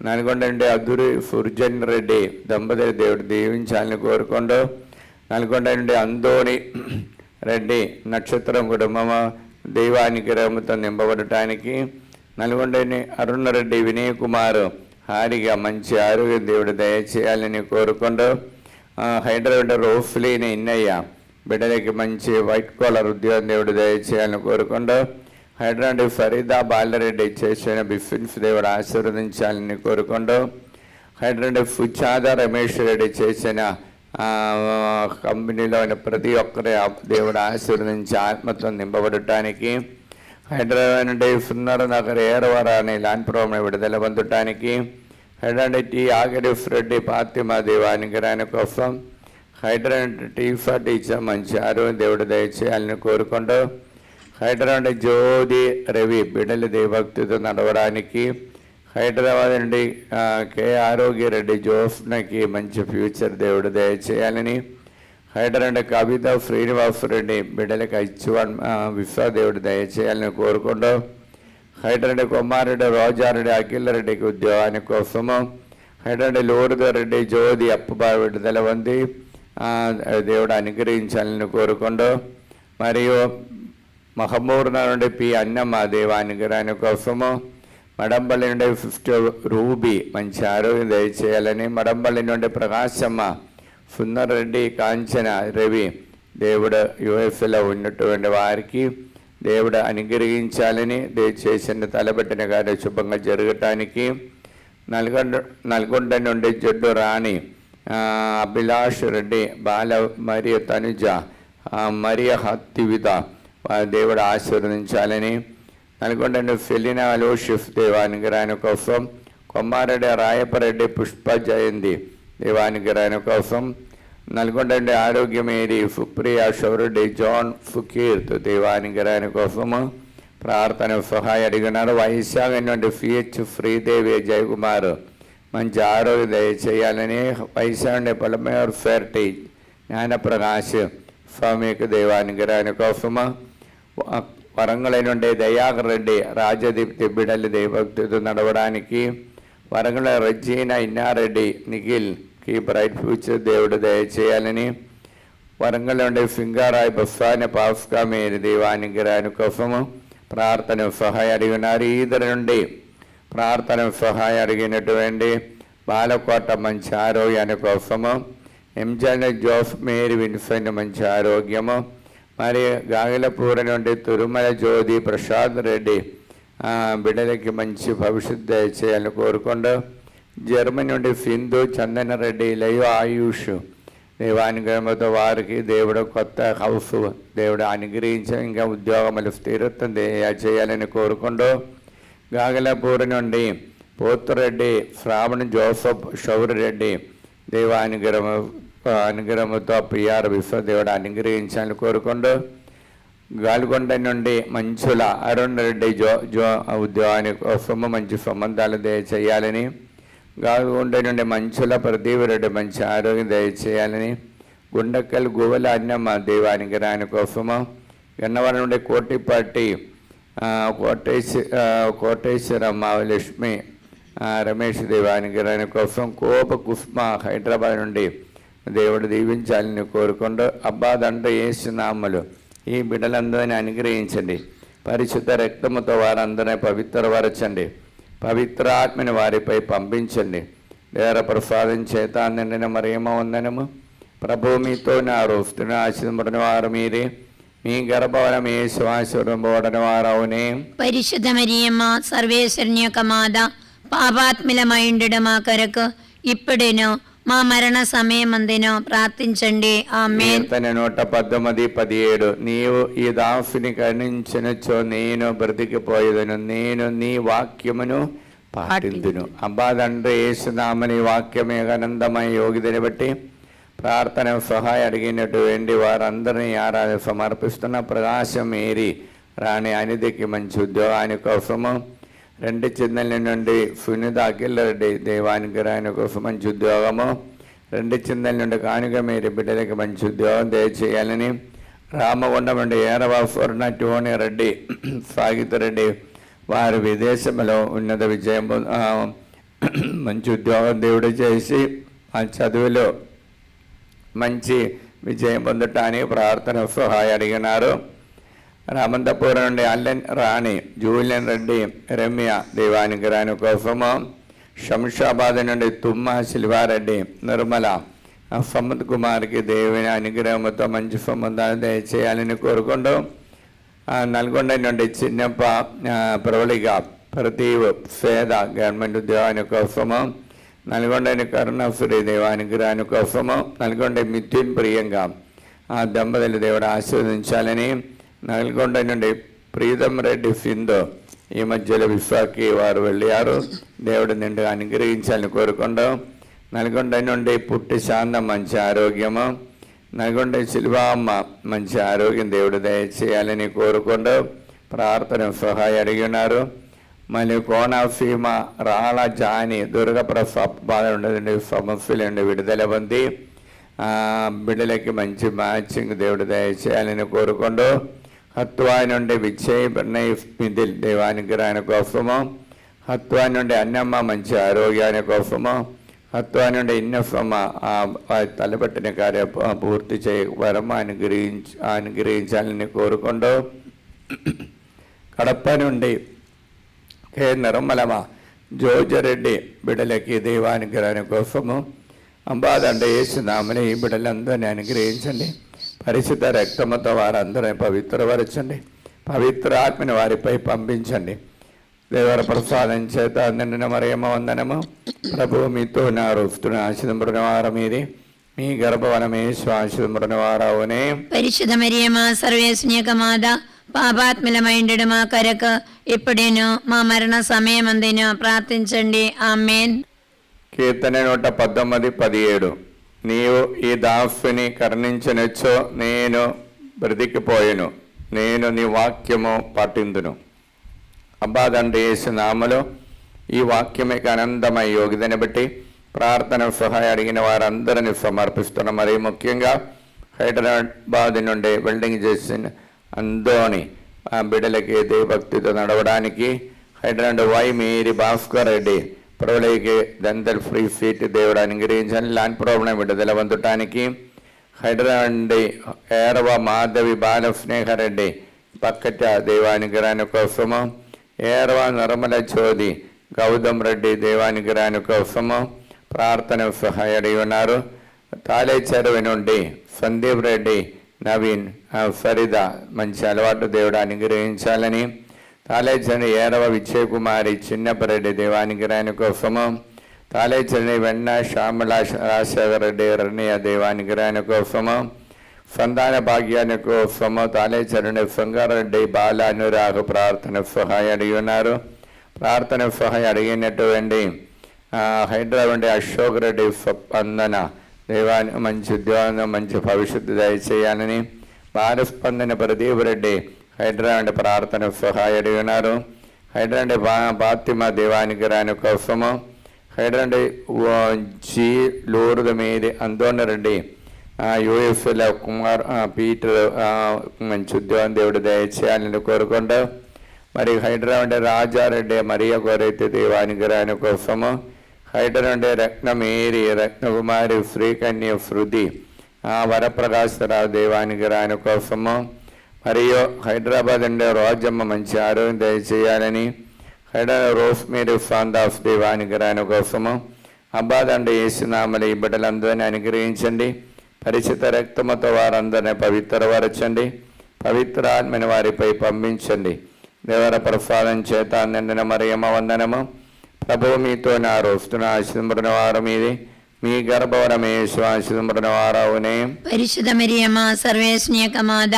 నల్గొండ నుండి అద్దూరి సుర్జన్ రెడ్డి దంపతులు దేవుడు దీవించాలని కోరుకుంటూ నల్గొండ నుండి అందోని రెడ్డి నక్షత్రం కుటుంబము దైవానికి రమతో నింపబడటానికి, నల్గొండని అరుణ రెడ్డి వినయ్ కుమార్ హారిగా మంచి ఆరోగ్యం దేవుడు దయచేయాలని కోరుకుంటూ హైదరాబాద్ రోఫ్లీని ఇన్నయ్య బిడ్డలకి మంచి వైట్ కాలర్ ఉద్యోగం దేవుడు దయచేయాలని కోరుకుంటూ హైదరాబాద్ ఫరీదా బాలరెడ్డి చేసిన బిఫిన్స్ దేవుడు ఆశీర్వదించాలని కోరుకుంటూ హైదరాబాద్ ఫుచాద రమేష్ రెడ్డి చేసిన కంపెనీలో ప్రతి ఒక్కరి దేవుడు ఆశీర్వదించి ఆత్మతో నింపబడటానికి, హైదరాబాద్ నుండి సున్నర నగర్ ఏరవర అనే ల్యాండ్ ప్రోగ్రాం విడుదల పొందటానికి, హైదరాబాద్ టీ ఆగరిఫ్ రెడ్డి పాతిమా దేవానికి రాని కోసం, హైదరాబాద్ టీఫా టీచర్ మంచి ఆరోగ్యం దేవుడు దయచేయాలని కోరుకుంటూ హైదరాబాద్ జ్యోతి రవి బిడ్డల దేవభక్తితో నడవడానికి, హైదరాబాద్ నుండి కే ఆరోగ్యరెడ్డి జోఫ్నకి మంచి ఫ్యూచర్ దేవుడు దయచేయాలని, హైదరాబాద్ కవిత శ్రీనివాస్ రెడ్డి బిడ్డలకి ఇచ్చువన్ విశ్వ దేవుడు దయచేయాలని కోరుకుంటూ హైదరాబాద్ కుమారెడ్డి రోజారెడ్డి అఖిల్ రెడ్డికి ఉద్యోగాని కోసము, హైదరాబాద్ లూర్ద రెడ్డి జ్యోతి అప్పుబా విడుదల పొంది దేవుడు అనుగ్రహించాలని కోరుకుంటూ, మరియు మహమూర్ నుండి పి అన్నమ్మ దేవానుగ్రహాని కోసము, మడంపల్లి నుండి 50 రూబీ మంచి ఆరోగ్యం దయచేయాలని, మడంపల్లి నుండి ప్రకాశమ్మ సుందరెడ్డి కాంచన రవి దేవుడు యుఎస్లో ఉన్నటువంటి వారికి దేవుడు అనుగ్రహించాలని, చేసిన తలబెట్టిన గారి శుభంగా జరగటానికి, నల్గొండ నుండి జడ్డు రాణి అభిలాష్ రెడ్డి బాల మరియు తనుజ మరియ హత్తివిత దేవుడు ఆశీర్వదించాలని, నల్గొండ ఫెలినా లోషిఫ్ దేవానుగ్రహాని కోసం, కొమ్మారెడ్డి రాయపరెడ్డి పుష్ప జయంతి దేవానుగ్రహాని కోసం, నల్గొండ ఆరోగ్యమేరి సుప్రియ షౌరెడ్డి జాన్ ఫుకీర్త్ దేవానుగ్రహాని కోసము ప్రార్థన సహాయ అడిగినారు. వైశాఖ నుండి సిహెచ్ శ్రీదేవి జయకుమార్ మంచి ఆరోగ్యం దయచేయాలని, వైశాఖ నుండి పొలమేర్ ఫెర్టి జ్ఞానప్రకాష్ స్వామికి దేవానుగ్రహాని కోసము, వరంగల్ నుండి దయాకర్ రెడ్డి రాజదీప్తి బిడలి దేవభక్తితో నడవడానికి, వరంగల్ రజీనా ఇన్నారెడ్డి నిఖిల్కి బ్రైట్ ఫ్యూచర్ దేవుడు దయచేయాలని, వరంగల్ నుండి సింగారాయ్ బస్వాని పాస్కా మేరీ దేవానుగ్రహాని కోసము ప్రార్థన సహాయ అడిగినారు. ఈదరి నుండి ప్రార్థన సహాయ అడిగినటువంటి బాలకోట మంచి ఆరోగ్యాని కోసము, ఎంజాన్ జోఫ్ మేరీ విన్సెంట్ మంచి ఆరోగ్యము, మరి గాగిలపూర నుండి తిరుమల జ్యోతి ప్రసాద్ రెడ్డి బిడ్డలకి మంచి భవిష్యత్తు దయచేయాలని కోరుకుంటూ, జర్మనీ నుండి సింధు చందన రెడ్డి లైవ్ ఆయుష్ దేవానుగ్రహంతో వారికి దేవుడు కొత్త హౌస్ దేవుడు అనుగ్రహించి ఇంకా ఉద్యోగములు స్థిరత్వం చేయాలని కోరుకుంటూ, గాగిలపూర నుండి పోతురెడ్డి శ్రావణ్ జోసఫ్ షౌరెడ్డి అనుగ్రహంతో పిఆర్ విశ్వదేవుడు అనుగ్రహించాలని కోరుకుంటూ, గాలికొండ నుండి మంచుల అరుణ్ రెడ్డి ఉద్యోగాని కోసము మంచి సంబంధాలు దయచేయాలని, గాలికొండ నుండి మంచుల ప్రదీప్ రెడ్డి మంచి ఆరోగ్యం దయచేయాలని, గుండక్కల్ గువ్వల అన్నమ్మ దేవానుగ్రహాని కోసము, గన్నవరం నుండి కోటిపాటి కోటేశ్వరమ్మ లక్ష్మి రమేష్ దేవానుగ్రహాని కోసం, కోప కుస్మ హైదరాబాద్ నుండి దేవుడు దీవించాలని కోరుకుంటూ, అబ్బా తండ్రి యేసునామములో ఈ బిడ్డలందరినీ అనుగ్రహించండి, పరిశుద్ధ రక్తముతో వారందరినీ పవిత్రపరచండి, పవిత్రాత్మని వారిపై పంపించండి, దేవర ప్రసాదం చేత నిండిన మరేమో వందనము ప్రభు మీతో నారు ఆశీర్వదించిన వారు మీరే, మీ గర్భవరం యేసు ఆశీర్వదింపబడిన వారవునే. పరిశుద్ధ మరియమ్మ సర్వేశ్వరుని యొక్క మాత పాపాత్ములమై ఉండడం మా కొరకు ఇప్పుడేను మా మరణ సమయమందును ప్రార్థించండి. ఆమేన్. కీర్తన 119:17 నీవు ఈ దాసుని కరుణించినచో నేను బ్రతికిపోయేదను, నేను నీ వాక్యమును పాటింతును. అబ్బా తండ్రి యేసునామని వాక్యమే ఆనందమై యోగిదని బట్టి ప్రార్థన సహాయం అడిగినటువంటి వారందరినీ ఆరాధన సమర్పిస్తున్న ప్రకాశం ఏరి రాణి అనిధికి మంచి ఉద్యోగాని కోసము, 2 చింతల నుండి సునీత అఖిల్ రెడ్డి దేవానికి రాని కోసం మంచి ఉద్యోగము, 2 చింతల నుండి కానుక మీరు బిడ్డలకి మంచి ఉద్యోగం దయచేయాలని, రామగుండం నుండి ఏరవ పూర్ణ టోని రెడ్డి సాగిత రెడ్డి వారి విదేశంలో ఉన్నత విజయం మంచి ఉద్యోగం దేవుడు చేసి ఆ చదువులో మంచి విజయం పొందటానికి ప్రార్థన సహాయం అడిగినారు. రామంతపురం నుండి అల్లెన్ రాణి జూలియన్ రెడ్డి రమ్య దేవానికి రాని కోసము, శంషాబాద్ నుండి తుమ్మ శిల్వారెడ్డి నిర్మల సమ్మత్ కుమార్కి దేవుని అనుగ్రహంతో మంచి సంబంధాలు దయచేయాలని కోరుకుంటూ, నల్గొండ నుండి చిన్నప్ప ప్రవళిక ప్రతీవ్ పేద గవర్నమెంట్ ఉద్యోగాని కోసము, నల్గొండని కరుణాసురి దేవానికి రాని కోసము, నల్గొండ మిథున్ ప్రియంగా ఆ దంపతులు దేవుడు ఆశీర్వదించాలని, నల్గొండ నుండి ప్రీతం రెడ్డి సింధు ఈ మధ్యలో విశ్వాకి వారు వెళ్ళారు, దేవుడు నిండుగా అనుగ్రహించాలని కోరుకుంటూ, నల్గొండ నుండి పుట్టి శాంతం మంచి ఆరోగ్యము, నల్గొండ శిల్వామ్మ మంచి ఆరోగ్యం దేవుడు దయచేయాలని కోరుకుంటూ ప్రార్థన సహాయం అడిగి ఉన్నారు. మళ్ళీ కోనసీమ రాళ్ళ జాని దుర్గప్రసాద్ బాధ ఉండదండి, సమస్యలు ఉండి విడుదల పొంది బిడ్డలకి మంచి మ్యాచింగ్ దేవుడు దయచేయాలని కోరుకుంటూ, హత్వా నుండి విజయ్ మిథిల్ దేవానికి రాని కోసము, హత్వా నుండి అన్నమ్మ మంచి ఆరోగ్యాని కోసము, హత్వా నుండి ఇన్నఫమ్మ తలపెట్టిన కార్యం పూర్తి చేయవరం అనుగ్రహించాలని కోరుకుంటూ, కడప నుండి కే నిర్మలమ జోజరెడ్డి బిడ్డలకి దేవానికి రాని కోసము, అంబాదండ యేసునామని ఈ బిడ్డలందరినీ అనుగ్రహించండి. పరిశుద్ధ రక్తముతో వారందరినీ పవిత్రపరచండి, పవిత్ర ఆత్మని వారిపై పంపించండి. దేవర ప్రసాదం చేత నిండిన మరియమ్మ వందనము. ప్రభు మీతో ఉన్నారు, ఆశీర్వదింపబడిన వారు మీది, మీ గర్భవనమే ఆశీర్వదింపబడిన వారవునే. పరిశుద్ధ మరియమ్మ సర్వేశ్వని యొక్క మాత పాపాత్ములమైండు మా కొరకు ఇప్పుడేను మా మరణ సమయమందును ప్రార్థించండి. ఆమేన్. కీర్తన 119:17 నీవు ఈ దాసుని కరుణించనొచ్చో నేను బ్రతికిపోయెను, నేను నీ వాక్యము పాటిందును. అబ్బాదండి యేసు నామలో ఈ వాక్యమే ఆనందమై యోగిదని బట్టి ప్రార్థన సహాయం అడిగిన వారందరినీ సమర్పిస్తున్నాం. మరి ముఖ్యంగా హైదరాబాద్ నుండి వెల్డింగ్ చేసిన అందోని బిడ్డలకి దేవభక్తితో నడవడానికి, హైదరాబాద్ వై మేరీ భాస్కర్ రెడ్డి ప్రవళికి దంతల్ ఫ్రీ సీట్ దేవుడు అనుగ్రహించాలని, ల్యాండ్ ప్రాబ్లం విడుదల పొందటానికి, హైదరాబాద్ ఏరవ మాధవి బాలస్నేహారెడ్డి పక్కట దేవానుగ్రహాని కోసము, ఏరవ నిర్మల జ్యోతి గౌతమ్ రెడ్డి దేవానుగ్రహాని కోసము ప్రార్థన సహాయం అడిగి ఉన్నారు. తాలే చెరువు నుండి సందీప్ రెడ్డి నవీన్ ఫరీద మంచి అలవాటు దేవుడు అనుగ్రహించాలని, తాలేచని ఏరవ విజయ్ కుమారి చిన్నపరెడ్డి దేవానుగ్రహాని కోసము, తాలేచని వెన్న శ్యామల రాజశేఖర రెడ్డి రణ్య దేవానుగ్రహాని కోసము, సంతాన భాగ్యాని కోసము తాలేచని సంగారెడ్డి బాల అనురాగ్ ప్రార్థన సహాయం అడిగి ఉన్నారు. ప్రార్థన సహాయం అడిగినటువంటి హైదరాబాద్ అశోక్ రెడ్డి స్పందన దేవాని మంచి ఉద్యోగం మంచి భవిష్యత్తు దయచేయాలని, భారస్పందన ప్రదీప్ రెడ్డి హైదరాబాద్ ప్రార్థన సహాయం అడిగి ఉన్నారు. హైదరాబాద్ ఫాతిమా దేవానుగ్రహాని కోసము, హైదరాబాద్ జీ లూర్ద మీది అందోన రెడ్డి యూఎఫ్లో కుమార్ పీటర్ మంచి ఉద్యోగం దేవుడు దయచేయాలని కోరుకుంటూ, మరి హైదరాబాద్ రాజారెడ్డి మరియ కోరైతే దేవానుగ్రహాని కోసము, హైదరాబాద్ రత్నమేరి రత్నకుమారి శ్రీకన్య శృతి వరప్రకాశరావు దేవానుగ్రహాని కోసము, మరియు హైదరాబాద్ అండే రోజమ్మ మంచి ఆరోగ్యం దయచేయాలని, హైదరాబాద్ రోస్మేరీ సాందాస్ దేవానుగ్రహాని కోసము, అబ్బాదండ యేసునామలు ఈ బిడ్డలందరినీ అనుగ్రహించండి. పరిచిత రక్తముతో వారందరినీ పవిత్రపరచండి, పవిత్ర ఆత్మని వారిపై పంపించండి. దేవర ప్రసాదం చేత నిండిన మరియమ్మ వందనము. ప్రభు మీతో ఉన్నారు. ఆశీర్వదింపబడిన వారు మీది, మీ గర్భవరమే ఆశీర్వదింపబడిన వారవునే. పరిశుద్ధ మరియమ్మ సర్వేశ్వని యొక్క మాత,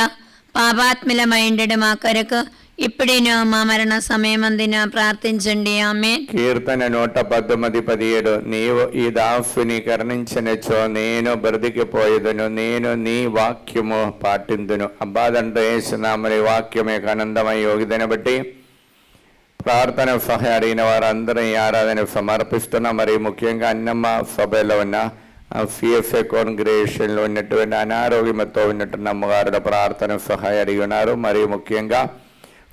పాపాత్ములమైండెడు మా కొరకు ఇప్పుడేను మా మరణ సమయమందున ప్రార్థించండి. ఆమె. కీర్తన 117 నీవు ఈ దాసుని కరుణించినచో నేను బ్రతికిపోయేదను, నేను నీ వాక్యము పాటిందును. అబ్బాదంటే యేసునామని వాక్యమే ఆనందమై యోగిదని బట్టి ప్రార్థన సహాయం అడిగిన వారందరూ ఈ ఆరాధన సమర్పిస్తున్నా. మరి ముఖ్యంగా అన్నమ్మ సభలో ఉన్న సిఎఫ్ఏ కాంగ్రిగేషన్లో ఉన్నటువంటి అనారోగ్యంతో ఉన్నటువంటి అమ్మగారుల ప్రార్థన సహాయం అడిగి ఉన్నారు. మరియు ముఖ్యంగా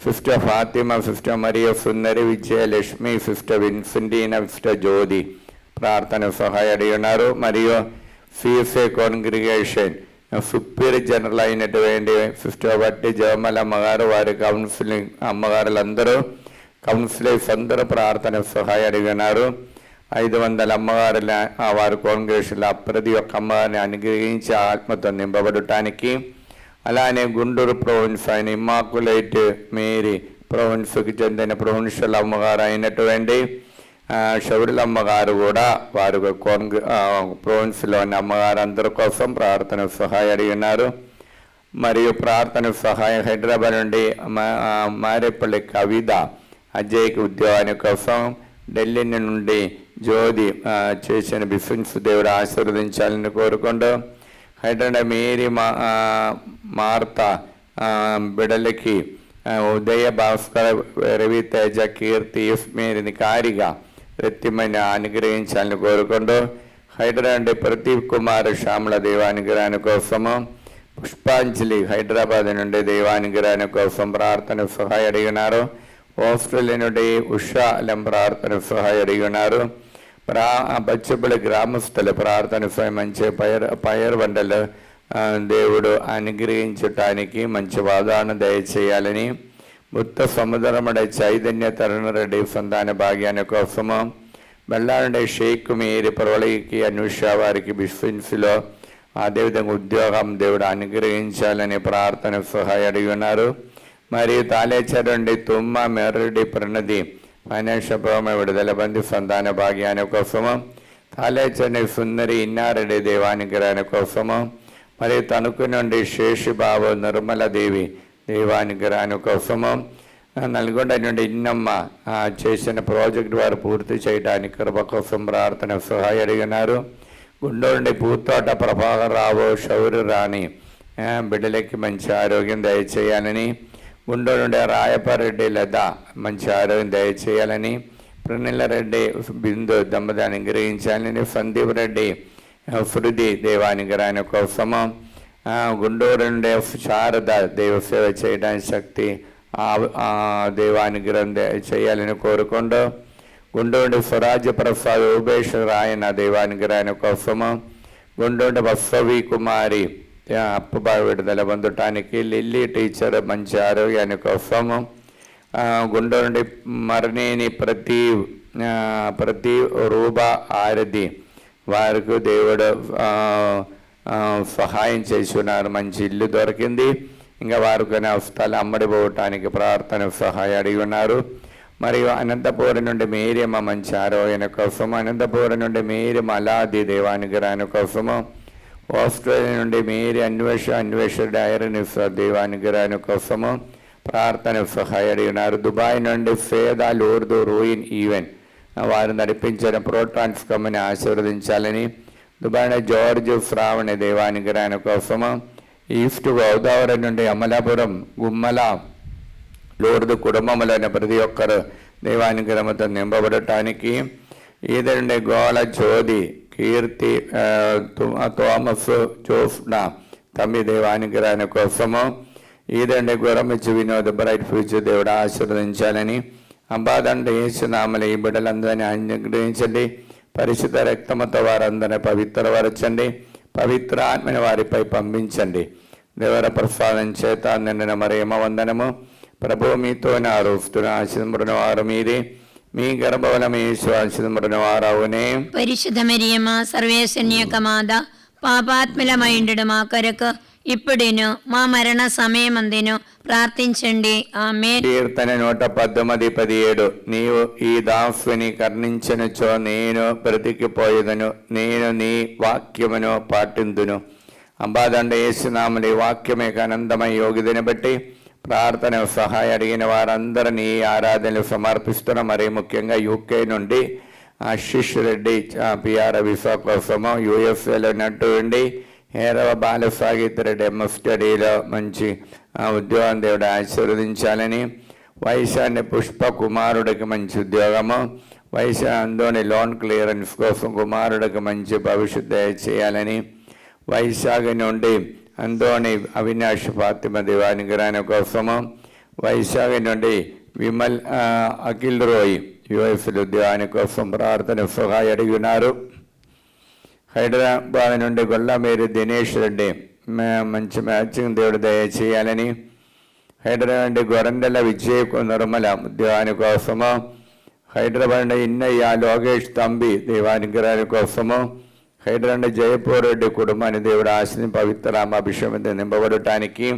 సిస్టర్ ఫాతిమా, సిస్టర్ మరియ సుందరి, విజయలక్ష్మి, సిస్టర్ విన్సెంటీనా, సిస్టర్ జ్యోతి ప్రార్థన సహాయం అడిగి ఉన్నారు. మరియు సిఎఫ్ఏ కాంగ్రిగేషన్ సుపీరియర్ జనరల్ అయినటువంటి సిస్టర్ బట్టి జవమల్ అమ్మగారు, వారి కౌన్సిలింగ్ అమ్మగారులందరూ కౌన్సిలర్స్ అందరూ ప్రార్థన సహాయం అడిగి ఉన్నారు. 500 అమ్మగారుల వారి కాంగ్రెస్లో ప్రతి ఒక్క అమ్మగారిని అనుగ్రహించి ఆత్మతో నింపబడటానికి, అలానే గుంటూరు ప్రొవిన్స్ అయిన ఇమ్మాకులైట్ మేరీ ప్రొవిన్స్కి చెందిన ప్రొవిన్షియల్ అమ్మగారు అయినటువంటి షౌరుల అమ్మగారు కూడా వారి ప్రొవిన్స్లో ఉన్న అమ్మగారు అందరి కోసం ప్రార్థన సహాయం అడిగి ఉన్నారు. మరియు ప్రార్థన సహాయం హైదరాబాద్ నుండి మారేపల్లి కవిత అజయ్కి ఉద్యోగాని కోసం, ఢిల్లీ నుండి జ్యోతి చేసిన బిఫిన్స్ దేవుడు ఆశీర్వదించాలని కోరుకుంటూ, హైదరాబాద్ మేరీ మార్త బిడలకి ఉదయ భాస్కర్, రవి తేజ, కీర్తి, మేరీని కారిగా రెత్తిమని అనుగ్రహించాలని కోరుకుంటూ, హైదరాబాద్ ప్రదీప్ కుమార్ శ్యామల దేవానుగ్రహాని కోసము, పుష్పాంజలి హైదరాబాద్ నుండి దేవానుగ్రహాని కోసం ప్రార్థన సహాయం అడిగినారు. ఆస్ట్రేలియా నుండి ఉషాలం ప్రార్థన సహాయం అడిగి ఉన్నారు. బచ్చపల్లి గ్రామస్తుల ప్రార్థన సహాయం మంచి పైర్ వండలు దేవుడు అనుగ్రహించటానికి మంచి వాదాన్ని దయచేయాలని, ముత్త సముద్రముడ చైతన్య తరుణ రెడ్డి సంతాన భాగ్యాన్ని కోసము, బెల్లారెడ్డి షేక్ మేరీ ప్రవళికి అనుష వారికి బిస్ఫిన్స్లో అదేవిధంగా ఉద్యోగం దేవుడు అనుగ్రహించాలని ప్రార్థన సహాయం అడిగి ఉన్నారు. మరియు తాలేచరండి తుమ్మ మెర్రెడ్డి ప్రణది ఫైనాన్షియల్ ప్రాబ్లం విడుదల బంధు సంతాన భాగ్యాన్ని కోసము, తాలేచండి సుందరి ఇన్నారెడ్డి దేవానుగ్రహాన్ని కోసము, మరియు తణుకు నుండి శేషిబాబు నిర్మలదేవి దేవానుగ్రహాన్ని కోసము, నల్గొండ నుండి ఇన్నమ్మ చేసిన ప్రాజెక్టు వారు పూర్తి చేయడానికి కృప కోసం ప్రార్థన సహాయం అడిగినారు. గుంటూరు నుండి పూతోట ప్రభాకరరావు, శౌరి రాణి బిడ్డలకి మంచి ఆరోగ్యం దయచేయాలని, గుంటూరు నుండి రాయపరెడ్డి లత మంచి ఆరోగ్యం దయచేయాలని, ప్రనిల్లారెడ్డి బిందు దంపతిని గ్రహించాలని, సందీప్ రెడ్డి శృతి దేవానుగ్రహాన్ని కోసము, గుంటూరు నుండి శారద దేవసేవ చేయడానికి శక్తి దేవానుగ్రహం చేయాలని కోరుకుంటూ, గుంటూరు నుండి స్వరాజ్య ప్రసాద్ ఉభేశ్వర ఆయన దేవానుగ్రహాన్ని కోసము, గుంటూరు బస్సవి కుమారి అప్పుబా విడుదల పొందటానికి, లిల్లీ టీచర్ మంచి ఆరోగ్యాన్ని కోసము, గుంటూరు నుండి మరణేని ప్రతి రూబా ఆరది వారికి దేవుడు సహాయం చేసి ఉన్నారు. మంచి ఇల్లు దొరికింది, ఇంకా వారికి స్థలం అమ్మడిపోవటానికి ప్రార్థన సహాయం అడిగి ఉన్నారు. మరియు అనంతపురం నుండి మేరియమ్మ మంచి ఆరోగ్యాన్ని కోసము, అనంతపురం నుండి మేరియమ్మ అలాది దేవానుగ్రహాన్ని కోసము, ఆస్ట్రేలియా నుండి మేరీ అన్వేష డైరని దేవానుగ్రహాన్ని కోసము ప్రార్థన సహాయం అడిగినారు. దుబాయ్ నుండి ఫేదా లూర్దు రూయిన్ ఈవెన్ వారు నడిపించిన ప్రోటాన్స్ కమ్మని ఆశీర్వదించాలని, దుబాయ్ జార్జ్ శ్రావణి దేవానుగ్రహాన్ని కోసము, ఈస్ట్ గోదావరి నుండి అమలాపురం గుమ్మల లూర్దు కుటుంబంలోని ప్రతి ఒక్కరు దేవానుగ్రహంతో నింపబడటానికి, ఈదరుండే గోళ జ్యోతి, కీర్తి, థోమస్, జోఫ్నా తమ్మి దేవానుగ్రహాన్ని కోసము, ఈదండి గురమిచ్చి వినోద్ బ్రైట్ ఫ్యూచర్ దేవుడు ఆశీర్వదించాలని, అంబాదండ యేసునామలు ఈ బిడ్డలందరినీ అనుగ్రహించండి. పరిశుద్ధ రక్తముతో వారందరినీ పవిత్రపరచండి, పవిత్ర ఆత్మని వారిపై పంపించండి. దేవర ప్రసాదం చేత నిండిన మరియమ్మ వందనము. ప్రభు మీతో ఉన్నారు, ఆశీర్వదింపబడిన వారు మీరే, మీ గర్భఫలము యేసు ఆశీర్వదింపబడిన వారవునే. పరిశుద్ధ మరియమ్మ సర్వేశ్వని యొక్క మాత, పాపాత్ములమైండెడు మా కొరకు ఇప్పుడును మా మరణ సమయమందును ప్రార్థించండి. ఆమేన్. కీర్తన 117. నీవు ఈ దాసుని కర్ణించినచో నేను బ్రతికిపోయేదను, నేను నీ వాక్యమును పాటిందును. అంబాదండ యేసునామని వాక్యమే ఆనందమై యోగిదని బట్టి ప్రార్థన సహాయం అడిగిన వారందరినీ ఆరాధనలు సమర్పిస్తున్న. మరి ముఖ్యంగా యూకే నుండి ఆశిష్ రెడ్డి పిఆర్ విసా కోసము, యూఎస్ఏలో నటువంటి హేరవ బాలసాగిత్ రెడ్డి ఎంఎఫ్ స్టడీలో మంచి ఉద్యోగం దేవుడు ఆశీర్వదించాలని, వైశాన్య పుష్ప కుమారుడికి మంచి ఉద్యోగము, వైశాంధోని లోన్ క్లియరెన్స్ కోసం కుమారుడికి మంచి భవిష్యత్తు దయచేయాలని, వైశాఖ నుండి అందోని అవినాష్ ఫాతిమ దివానిగ్రహణ కోసము, వైశాఖ నుండి విమల్ అఖిల్ రోయ్ యుఎస్లో దివాని కోసం ప్రార్థన సహాయం అడిగినారు. హైదరాబాద్ నుండి గొల్లమేరి దినేష్ రెడ్డి మంచి మ్యాచింగ్ దేవుడు దయచేయాలని, హైదరాబాద్ నుండి గొరండెల విజయ్ నిర్మల దివాని కోసము, హైదరాబాద్ నుండి ఇన్నయ్య లోకేష్ తంబి దేవానిగ్రహణ కోసము, హైదరాబాద్ నుండి జయపూర్ రెడ్డి కుటుంబాన్ని దేవుడు ఆశని పవిత్రామ అభిషేకంతో నింపబడటానికి,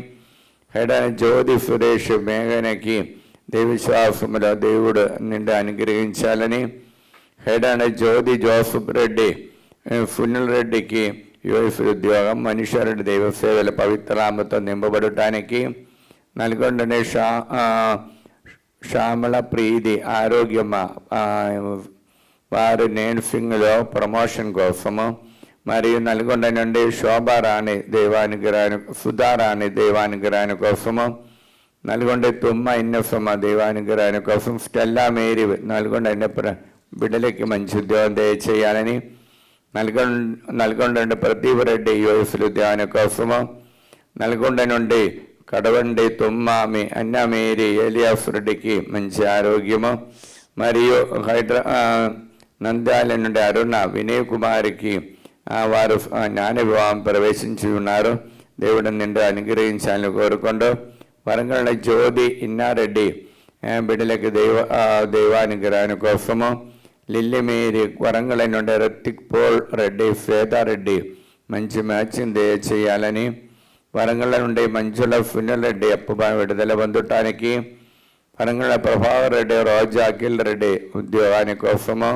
హైదరాబాద్ జ్యోతి సురేష్ మేఘనకి దేవిశ్వాసములో దేవుడు నిండి అనుగ్రహించాలని, హైదరాబాద్ జ్యోతి జోసఫ్ రెడ్డి సునీల్ రెడ్డికి యుఎస్ ఉద్యోగం, మనుష్యరెడ్డి దైవసేవల పవిత్రామతో నింపబడటానికి, నల్గొండనే శ్యామల ప్రీతి ఆరోగ్యమ వారి నేర్సింగ్లో ప్రమోషన్ కోసము, మరియు నల్గొండ నుండి శోభారాణి దేవానుగ్రహణ సుధారాణి దేవానుగ్రహణ కోసము, నల్గొండ తుమ్మ ఇన్నసమ దేవానుగ్రహణ కోసం, స్టెల్లా మేరీ నల్గొండ బిడ్డలకి మంచి ఉద్యోగం దయచేయాలని, నల్గొండ నుండి ప్రదీప్ రెడ్డి యుఎస్లు ధ్యాన కోసము, నల్గొండ నుండి కడవండి తుమ్మామి అన్నమేరి ఏలియాస్ రెడ్డికి మంచి ఆరోగ్యము, మరియు నంద్యాల నుండి అరుణ వినయ్ కుమార్కి వారు జ్ఞాన వివాహం ప్రవేశించి ఉన్నారు. దేవుడు నిండు అనుగ్రహించాలని కోరుకుంటూ, వరంగల్ జ్యోతి ఇన్నారెడ్డి బిడ్డలకి దైవానుగ్రహణ కోసము, లిల్లిమేరి వరంగల్ నుండి రతిక్ పోల్ రెడ్డి శ్వేతారెడ్డి మంచి మ్యాచింగ్ దయచేయాలని, వరంగల్ నుండి మంజుల సునీల్ రెడ్డి అప్పుబా విడుదల పొందటానికి, వరంగల్ ప్రభాకర్ రెడ్డి రోజా అఖిల్ రెడ్డి ఉద్యోగాని కోసము,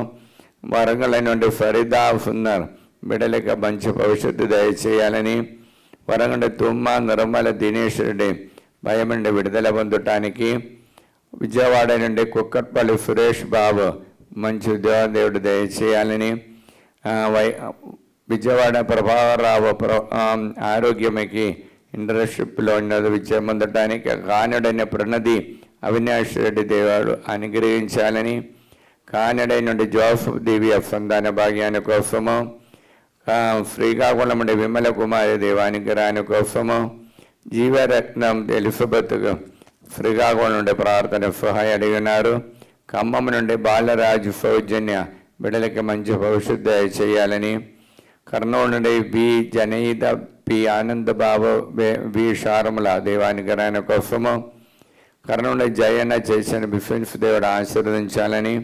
వరంగల్ నుండి ఫరీదా సుందర్ బిడ్డలకి మంచి భవిష్యత్తు దయచేయాలని, వరంగల్ తుమ్మ నిర్మల దినేష్ రెడ్డి భయం నుండి విడుదల పొందటానికి, విజయవాడ నుండి కుక్కట్పల్లి సురేష్ బాబు మంచి ఉద్యోగం దేవుడు దయచేయాలని, విజయవాడ ప్రభాకరరావు ఆరోగ్యమకి ఇంటర్న్షిప్లో ఉన్నది విజయం పొందటానికి, కానడైన ప్రణది అవినాష్ రెడ్డి దేవుడు అనుగ్రహించాలని, కానడై నుండి జోసఫ్ దివ్య సంతాన భాగ్యాన్ని కోసము, శ్రీకాకుళం నుండి విమల కుమారి దేవానుగ్రహాన్ని కోసము, జీవరత్నం ఎలిజబెత్ శ్రీకాకుళం నుండి ప్రార్థన సహాయం అడిగినారు. ఖమ్మం నుండి బాలరాజు సౌజన్య బిడ్డలకి మంచి భవిష్యత్తు దయచేయాలని, కర్నూలు నుండి బి జనయిత పి ఆనందబాబు బి షారముల దేవానుగ్రహణ కోసము, కర్నూలు జయన్న చేసిన బిఫెన్స్ దేవుడు ఆశీర్వదించాలని,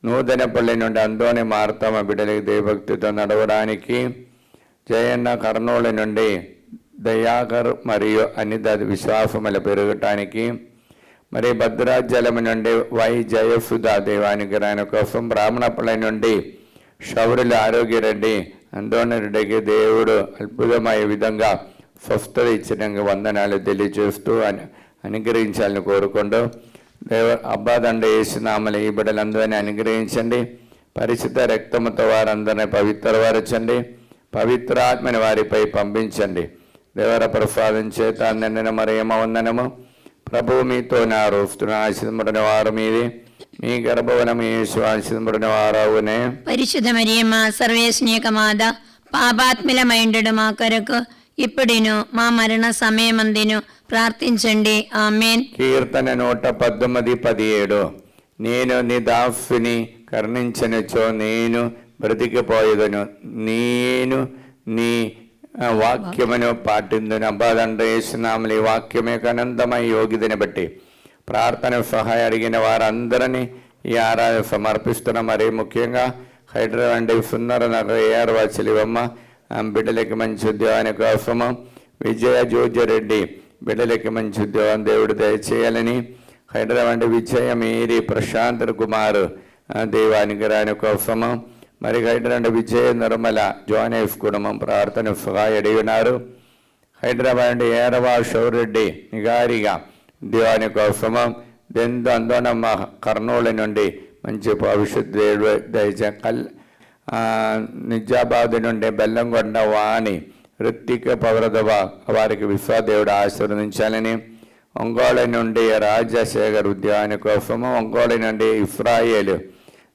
నూతనపల్లి నుండి అందోని మార్తమ్మ బిడ్డలకి దేవభక్తితో నడవడానికి, జయన్న కర్నూలు నుండి దయాకర్ మరియు అనిత విశ్వాసములు పెరగటానికి, మరి భద్రాచలం నుండి వై జయసుధ దేవానుగ్రహణ కోసం, బ్రాహ్మణపల్లి నుండి శౌరుల ఆరోగ్యరెడ్డి అందోని రెడ్డికి దేవుడు అద్భుతమైన విధంగా స్వస్థత ఇచ్చిన వందనాలు తెలియజేస్తూ అనుగ్రహించాలని కోరుకుంటూ, అబ్బాదండ యేసునామలు ఈ బిడ్డలందరినీ అనుగ్రహించండి. పరిశుద్ధ రక్తముతో వారందరినీ పవిత్రపరచండి, పవిత్రాత్మని వారిపై పంపించండి. దేవర ప్రసాదం చేత నిన్న మరియమ్మ వందనము. ప్రభువు మీతో నారు ఆశీర్వదింపబడిన వారు మీది, మీ గర్భవనం యేసు ఆశీర్వదింపబడిన వారవునే. పరిశుద్ధ మరియమ్మ సర్వేశ్వని యొక్క మాత, పాపాత్ములమైండు మా కొరకు ఇప్పుడును మా మరణ సమయమందును ప్రార్థించండి. ఆమేన్. కీర్తన 119:17 నేను నీ దాసుని కరుణించనిచో నేను బ్రతికిపోయేదను, నేను నీ వాక్యమును పాటిందును. అబ్బాదండ యేసునామములో ఈ వాక్యమే అనంతమై యోగిదని బట్టి ప్రార్థన సహాయం అడిగిన వారందరినీ ఈ ఆరాధన సమర్పిస్తున్నాం. మరి ముఖ్యంగా హైదరాబాద్ సుందర నగర్ ఏఆర్ వాచలివమ్మ బిడ్డలకి మంచి ఉద్యోగాని కోసము, విజయ జోజరెడ్డి బిడ్డలకి మంచి ఉద్యోగం దేవుడు దయచేయాలని, హైదరాబాద్ విజయ మేరీ ప్రశాంత్ కుమార్ దేవానుగ్రహాన్ని కోసము, మరి హైదరాబాద్ విజయ నిర్మల జోనెఫ్ కుటుంబం ప్రార్థన సహాయడి ఉన్నారు. హైదరాబాద్ ఏరవా షౌరెడ్డి నిగారిగా దేవాని కోసము, దెందు అందోనమ్మ కర్నూలు నుండి మంచి భవిష్యత్తు దేవుడు దయచే నిజాబాద్ నుండి బెల్లంకొండ వాణి ఋత్విక పౌరదవ వారికి విశ్వదేవుడు ఆశీర్వదించాలని, ఒంగోలు నుండి రాజశేఖర్ ఉద్యాని కోసము, ఒంగోలు నుండి ఇఫ్రాయేలు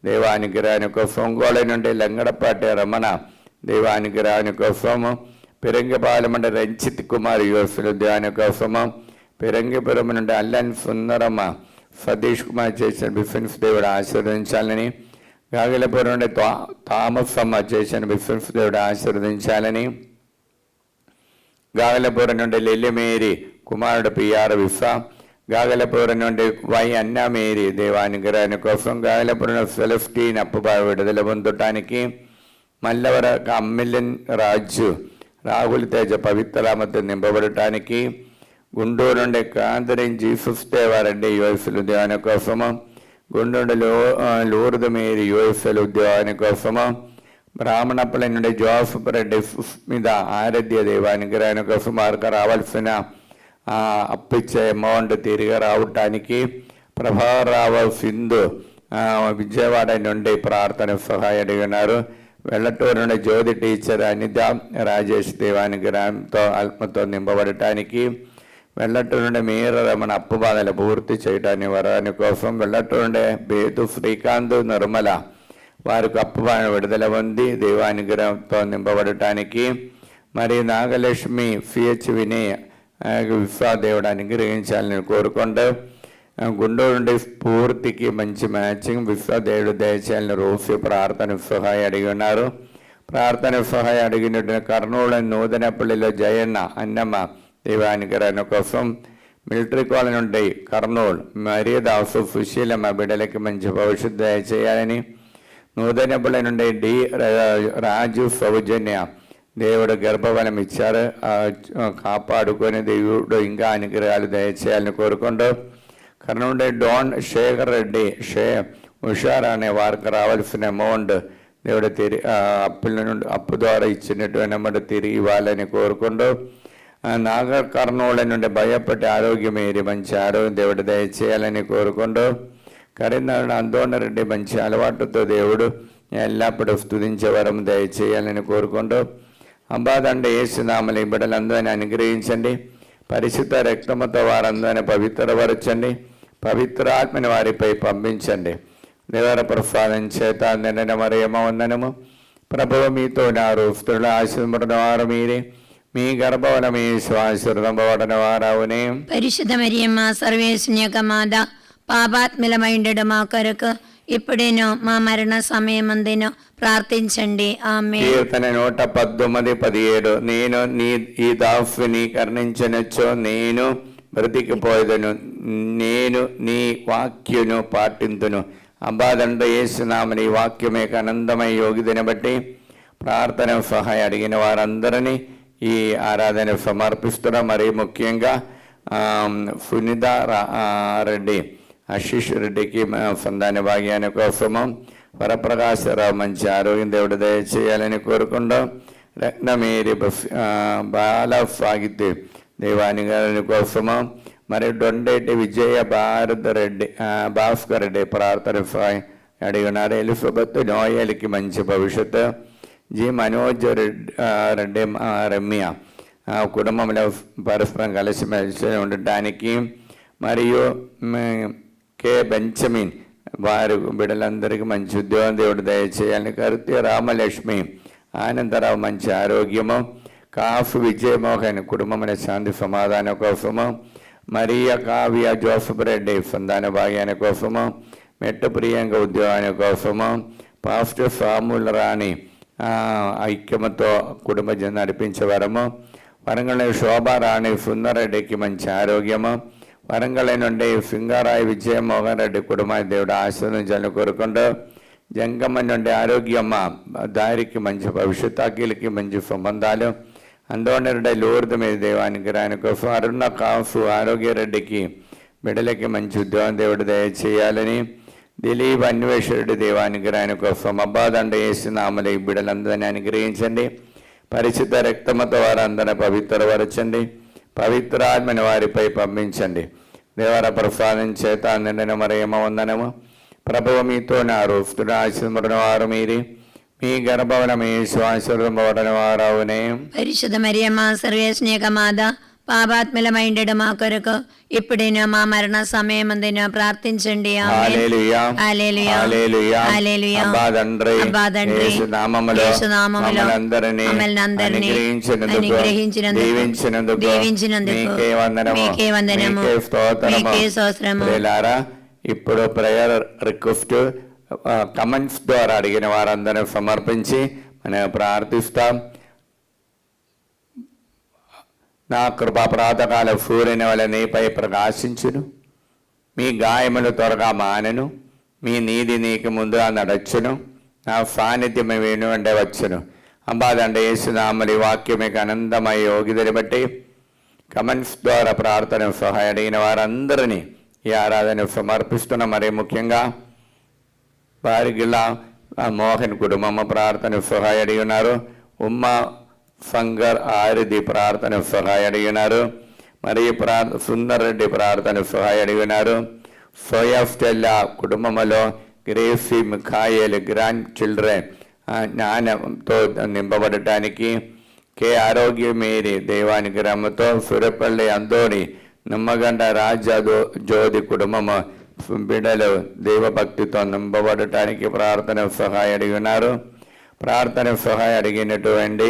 దేవానుగ్రహాని కోసం, ఒంగోలు నుండి లంగడపాటి రమణ దేవానుగ్రహాని కోసము, పెరంగిపాలెం నుండి రంజిత్ కుమార్ యుఎఫ్ఎల్ ఉద్యాని కోసము, పెరంగిపురం నుండి అల్లన్ సుందరమ్మ సతీష్ కుమార్ చేసిన బిఫెన్స్ దేవుడు ఆశీర్వదించాలని, గాగిలపురం నుండి థామస్ అమ్మ చేసిన బిఫెన్స్ దేవుడు ఆశీర్వదించాలని, గాగలపురం నుండి లిల్లిమేరి కుమారుడు పిఆర్ విఫా, గాగలపురం నుండి వై అన్నమేరి దేవానుగ్రహాని కోసం, గాగలపురం ఫెలస్టీన్ అప్పుబా విడుదల పొందటానికి, మల్లవర అమ్మిలిన్ రాజు రాహుల్ తేజ పవిత్రామతో నింపబడటానికి, గుంటూరు నుండి కాంతరిన్ జీసస్ దేవారెడ్డి యుఎఫ్ఎల్ ఉద్యోగాని కోసము, గుంటూరు లూర్దు మేరీ యుఎఫ్ఎల్ ఉద్యోగాని కోసము, బ్రాహ్మణపల్లి నుండి జోసఫ్ రెడ్డి మీద ఆరాధ్య దేవానుగ్రహాని కోసం వారికి రావాల్సిన అప్పిచ్చే అమౌంట్ తిరిగి రావటానికి, ప్రభారావు సింధు విజయవాడ నుండి ప్రార్థన సహాయం ఉన్నారు. వెల్లటూరు నుండి జ్యోతి టీచర్ అనిత రాజేష్ దేవానుగ్రహంతో ఆత్మతో నింపబడటానికి, వెల్లటూరు నుండి మీర రమణ అప్పు బాధలు పూర్తి చేయటానికి వరాని కోసం, వెల్లటూరు నుండి బేతు శ్రీకాంత్ నిర్మల వారికి అప్పు బాధ విడుదల పొంది దేవానుగ్రహంతో నింపబడటానికి, మరి నాగలక్ష్మి సిహెచ్ వినయ్ విశ్వాదేవుడు అనుగ్రహించాలని కోరుకుంటూ, గుంటూరు నుండి స్ఫూర్తికి మంచి మ్యాచింగ్ విశ్వదేవుడు దయచేయాలని రోజు ప్రార్థన సహాయం అడిగి ఉన్నారు. ప్రార్థన సహాయం అడిగినట్టు కర్నూలు నూతనపల్లిలో జయన్న అన్నమ్మ దేవానుగ్రహం కోసం, మిలిటరీ కాలనీ నుండి కర్నూలు మరియదాసు సుశీలమ్మ బిడ్డలకి మంచి భవిష్యత్తు దయచేయాలని, నూతనపల్లి నుండి డి రాజు సౌజన్య దేవుడు గర్భఫలం ఇచ్చారు, కాపాడుకొని దేవుడు ఇంకా అనుగ్రహాలు దయచేయాలని కోరుకుంటూ, కర్నూలు డోన్ శేఖర్ రెడ్డి హుషార్ అనే వారికి రావాల్సిన అమౌంట్ దేవుడు అప్పుల నుండి అప్పు ద్వారా ఇచ్చినటువంటి అమౌంట్ తిరిగి ఇవ్వాలని కోరుకుంటూ, నాగర్ కర్నూలు నుండి భయపడి ఆరోగ్యం ఏరి మంచి ఆరోగ్యం దేవుడు దయచేయాలని కోరుకుంటూ, కరీంనగర్ అందోనరెడ్డి మంచి అలవాటుతో దేవుడు ఎల్లప్పుడూ స్తుతించే వరం దయచేయాలని కోరుకుంటూ, అంబాదండ యేసునామని బిడ్డలందరినీ అనుగ్రహించండి, పరిశుద్ధ రక్తముతో వారందరినీ పవిత్రపరచండి, పవిత్రాత్మని వారిపై పంపించండి. దేవర ప్రసాదం చేత నిన్న మరియమ్మ వందనము, ప్రభువు మీతో నారు, స్త్రీల ఆశీర్వదింపబడిన వారు మీరే, మీ గర్భఫలము యేసు ఆశీర్వదింపబడిన వారవునే. పరిశుద్ధ మరియమ్మ సర్వేశ్వని యొక్క మాత, పాపాత్ములమైండడు మా కొరకు ఇప్పుడేను మా మరణ సమయమందును ప్రార్థించండి. ఆమేన్. కీర్తన 119:17 నేను ఈ దాసుని కరుణించనొచ్చో నేను బ్రతికిపోయేదను, నేను నీ వాక్యను పాటింతును. అబ్బాదండ యేసునామని వాక్యమే ఆనందమై యోగిదని బట్టి ప్రార్థన సహాయం అడిగిన వారందరినీ ఈ ఆరాధన సమర్పిస్తున్నాం. మరి ముఖ్యంగా సునీత రెడ్డి, ఆశీష్ రెడ్డికి సంతాన భాగ్యాన్ని కోసము, వరప్రకాశరావు మంచి ఆరోగ్యం దేవుడు దయచేయాలని కోరుకుంటాం. రత్నమేరి బాల సాగిత్య దేవాని గారి కోసము, మరి దొండేటి విజయ భాస్కర్ రెడ్డి ప్రార్థన అడిగినారు. ఎలిజబెత్ నోయల్కి మంచి భవిష్యత్తు, జి మనోజ్ రెడ్డి రమ్య కుటుంబంలో పరస్పరం కలిసిమెలిసి ఉండటానికి, మరియు కె బెంచమిన్ వారి బిడ్డలందరికీ మంచి ఉద్యోగం దేవుడు దయచేయాలని, కరుతి రామలక్ష్మి ఆనందరావు మంచి ఆరోగ్యము, కాఫ్ విజయమోహన్ కుటుంబమైన శాంతి సమాధానం కోసము, మరియా కావ్య జోసఫ్ రెడ్డి సంతాన భాగ్యాన్ని కోసము, మెట్టు ప్రియాంక ఉద్యోగాన్ని కోసము, పాస్టర్ సాముల రాణి ఐక్యమతో కుటుంబ జన నడిపించే వరము, వరంగల్ శోభారాణి సుందరెడ్డికి మంచి ఆరోగ్యము, వరంగల్ నుండి సింగారాయి విజయమోహన్ రెడ్డి కుటుంబాన్ని దేవుడు ఆశీర్వదించాలని కోరుకుంటూ, జంగమ్మ నుండి ఆరోగ్యమ్మ దారికి మంచి భవిష్యత్తు, అఖిలకి మంచి సంబంధాలు, అందోనరెడ్డి లూర్దు మీద దేవానుగ్రహాని కోసం, అరుణ కాఫు ఆరోగ్యరెడ్డికి బిడ్డలకి మంచి ఉద్యోగం దేవుడు దయచేయాలని, దిలీప్ అన్వేషరెడ్డి దేవానుగ్రహాని కోసం, అబ్బాదండ వేసిన ఈ బిడ్డలందరినీ అనుగ్రహించండి. పరిశుద్ధ రక్తముతో వారందరినీ పవిత్రపరచండి. పవిత్రాత్మని వారిపై పంపించండి. దేవర ప్రసాదం చేత నిండిన మరియమ్మ వందనము. ప్రభువు మీతో నారు, ఆశీర్వదించిన వారు మీరే, మీ గర్భవనమే శ్వాసవడన వారవునే. పరిశుద్ధ మరియమ్మ సర్వేశ్నేక మాత, పాపాత్ములమైండెడు మా కొరకు ఇప్పుడైనా మా మరణ సమయమందున ప్రార్థించండి. ఆమేన్. హల్లెలూయా. హల్లెలూయా. హల్లెలూయా. హల్లెలూయా. అబ్బా తండ్రి, అబ్బా తండ్రి, యేసు నామములో మమ్మల్నందరినీ అనుగ్రహించినందుకు, దీవించినందుకు మీకే వందనము, మీకే వందనము, మీకే స్తోత్రము, మీకే స్తోత్రము. ప్రియులారా, ఇప్పుడు ప్రేయర్ రిక్వెస్ట్ కమెంట్స్ ద్వారా అడిగిన వారందరినీ సమర్పించి మనం ప్రార్థిస్తాం. నా కృప ప్రాతకాల సూర్యుని వలె నీపై ప్రకాశించును, మీ గాయములు త్వరగా మానెను, మీ నీతి నీకు ముందుగా నడచును, నా సాన్నిధ్యం వేణు అంటే వచ్చును. అంబాదండ యేసునామలి వాక్యం మీకు ఆనందమై యోగిదని బట్టి కమెంట్స్ ద్వారా ప్రార్థన సహాయ అడిగిన వారందరినీ ఈ ఆరాధన సమర్పిస్తున్న. మరి ముఖ్యంగా వారికిలా మోహన్ కుటుంబం ప్రార్థన సహాయ అడిగి ఉన్నారు. ఉమ్మా సంగర్ ఆరిది ప్రార్థన సహాయ అడిగినారు. మరియు సుందర్ రెడ్డి ప్రార్థన సహాయ అడిగినారు. సోయాస్టెల్లా కుటుంబంలో గ్రేసీ మిఖాయేల్ గ్రాండ్ చిల్డ్రన్ జ్ఞానంతో నింపబడటానికి, కే ఆరోగ్యమేరి దేవానికి రమ్మతో, సురపల్లి అందోని నిమ్మగండ రాజా జ్యోతి కుటుంబము బిడ్డలు దేవభక్తితో నింపబడటానికి ప్రార్థన సహాయ అడిగినారు. ప్రార్థన సహాయ అడిగినటువంటి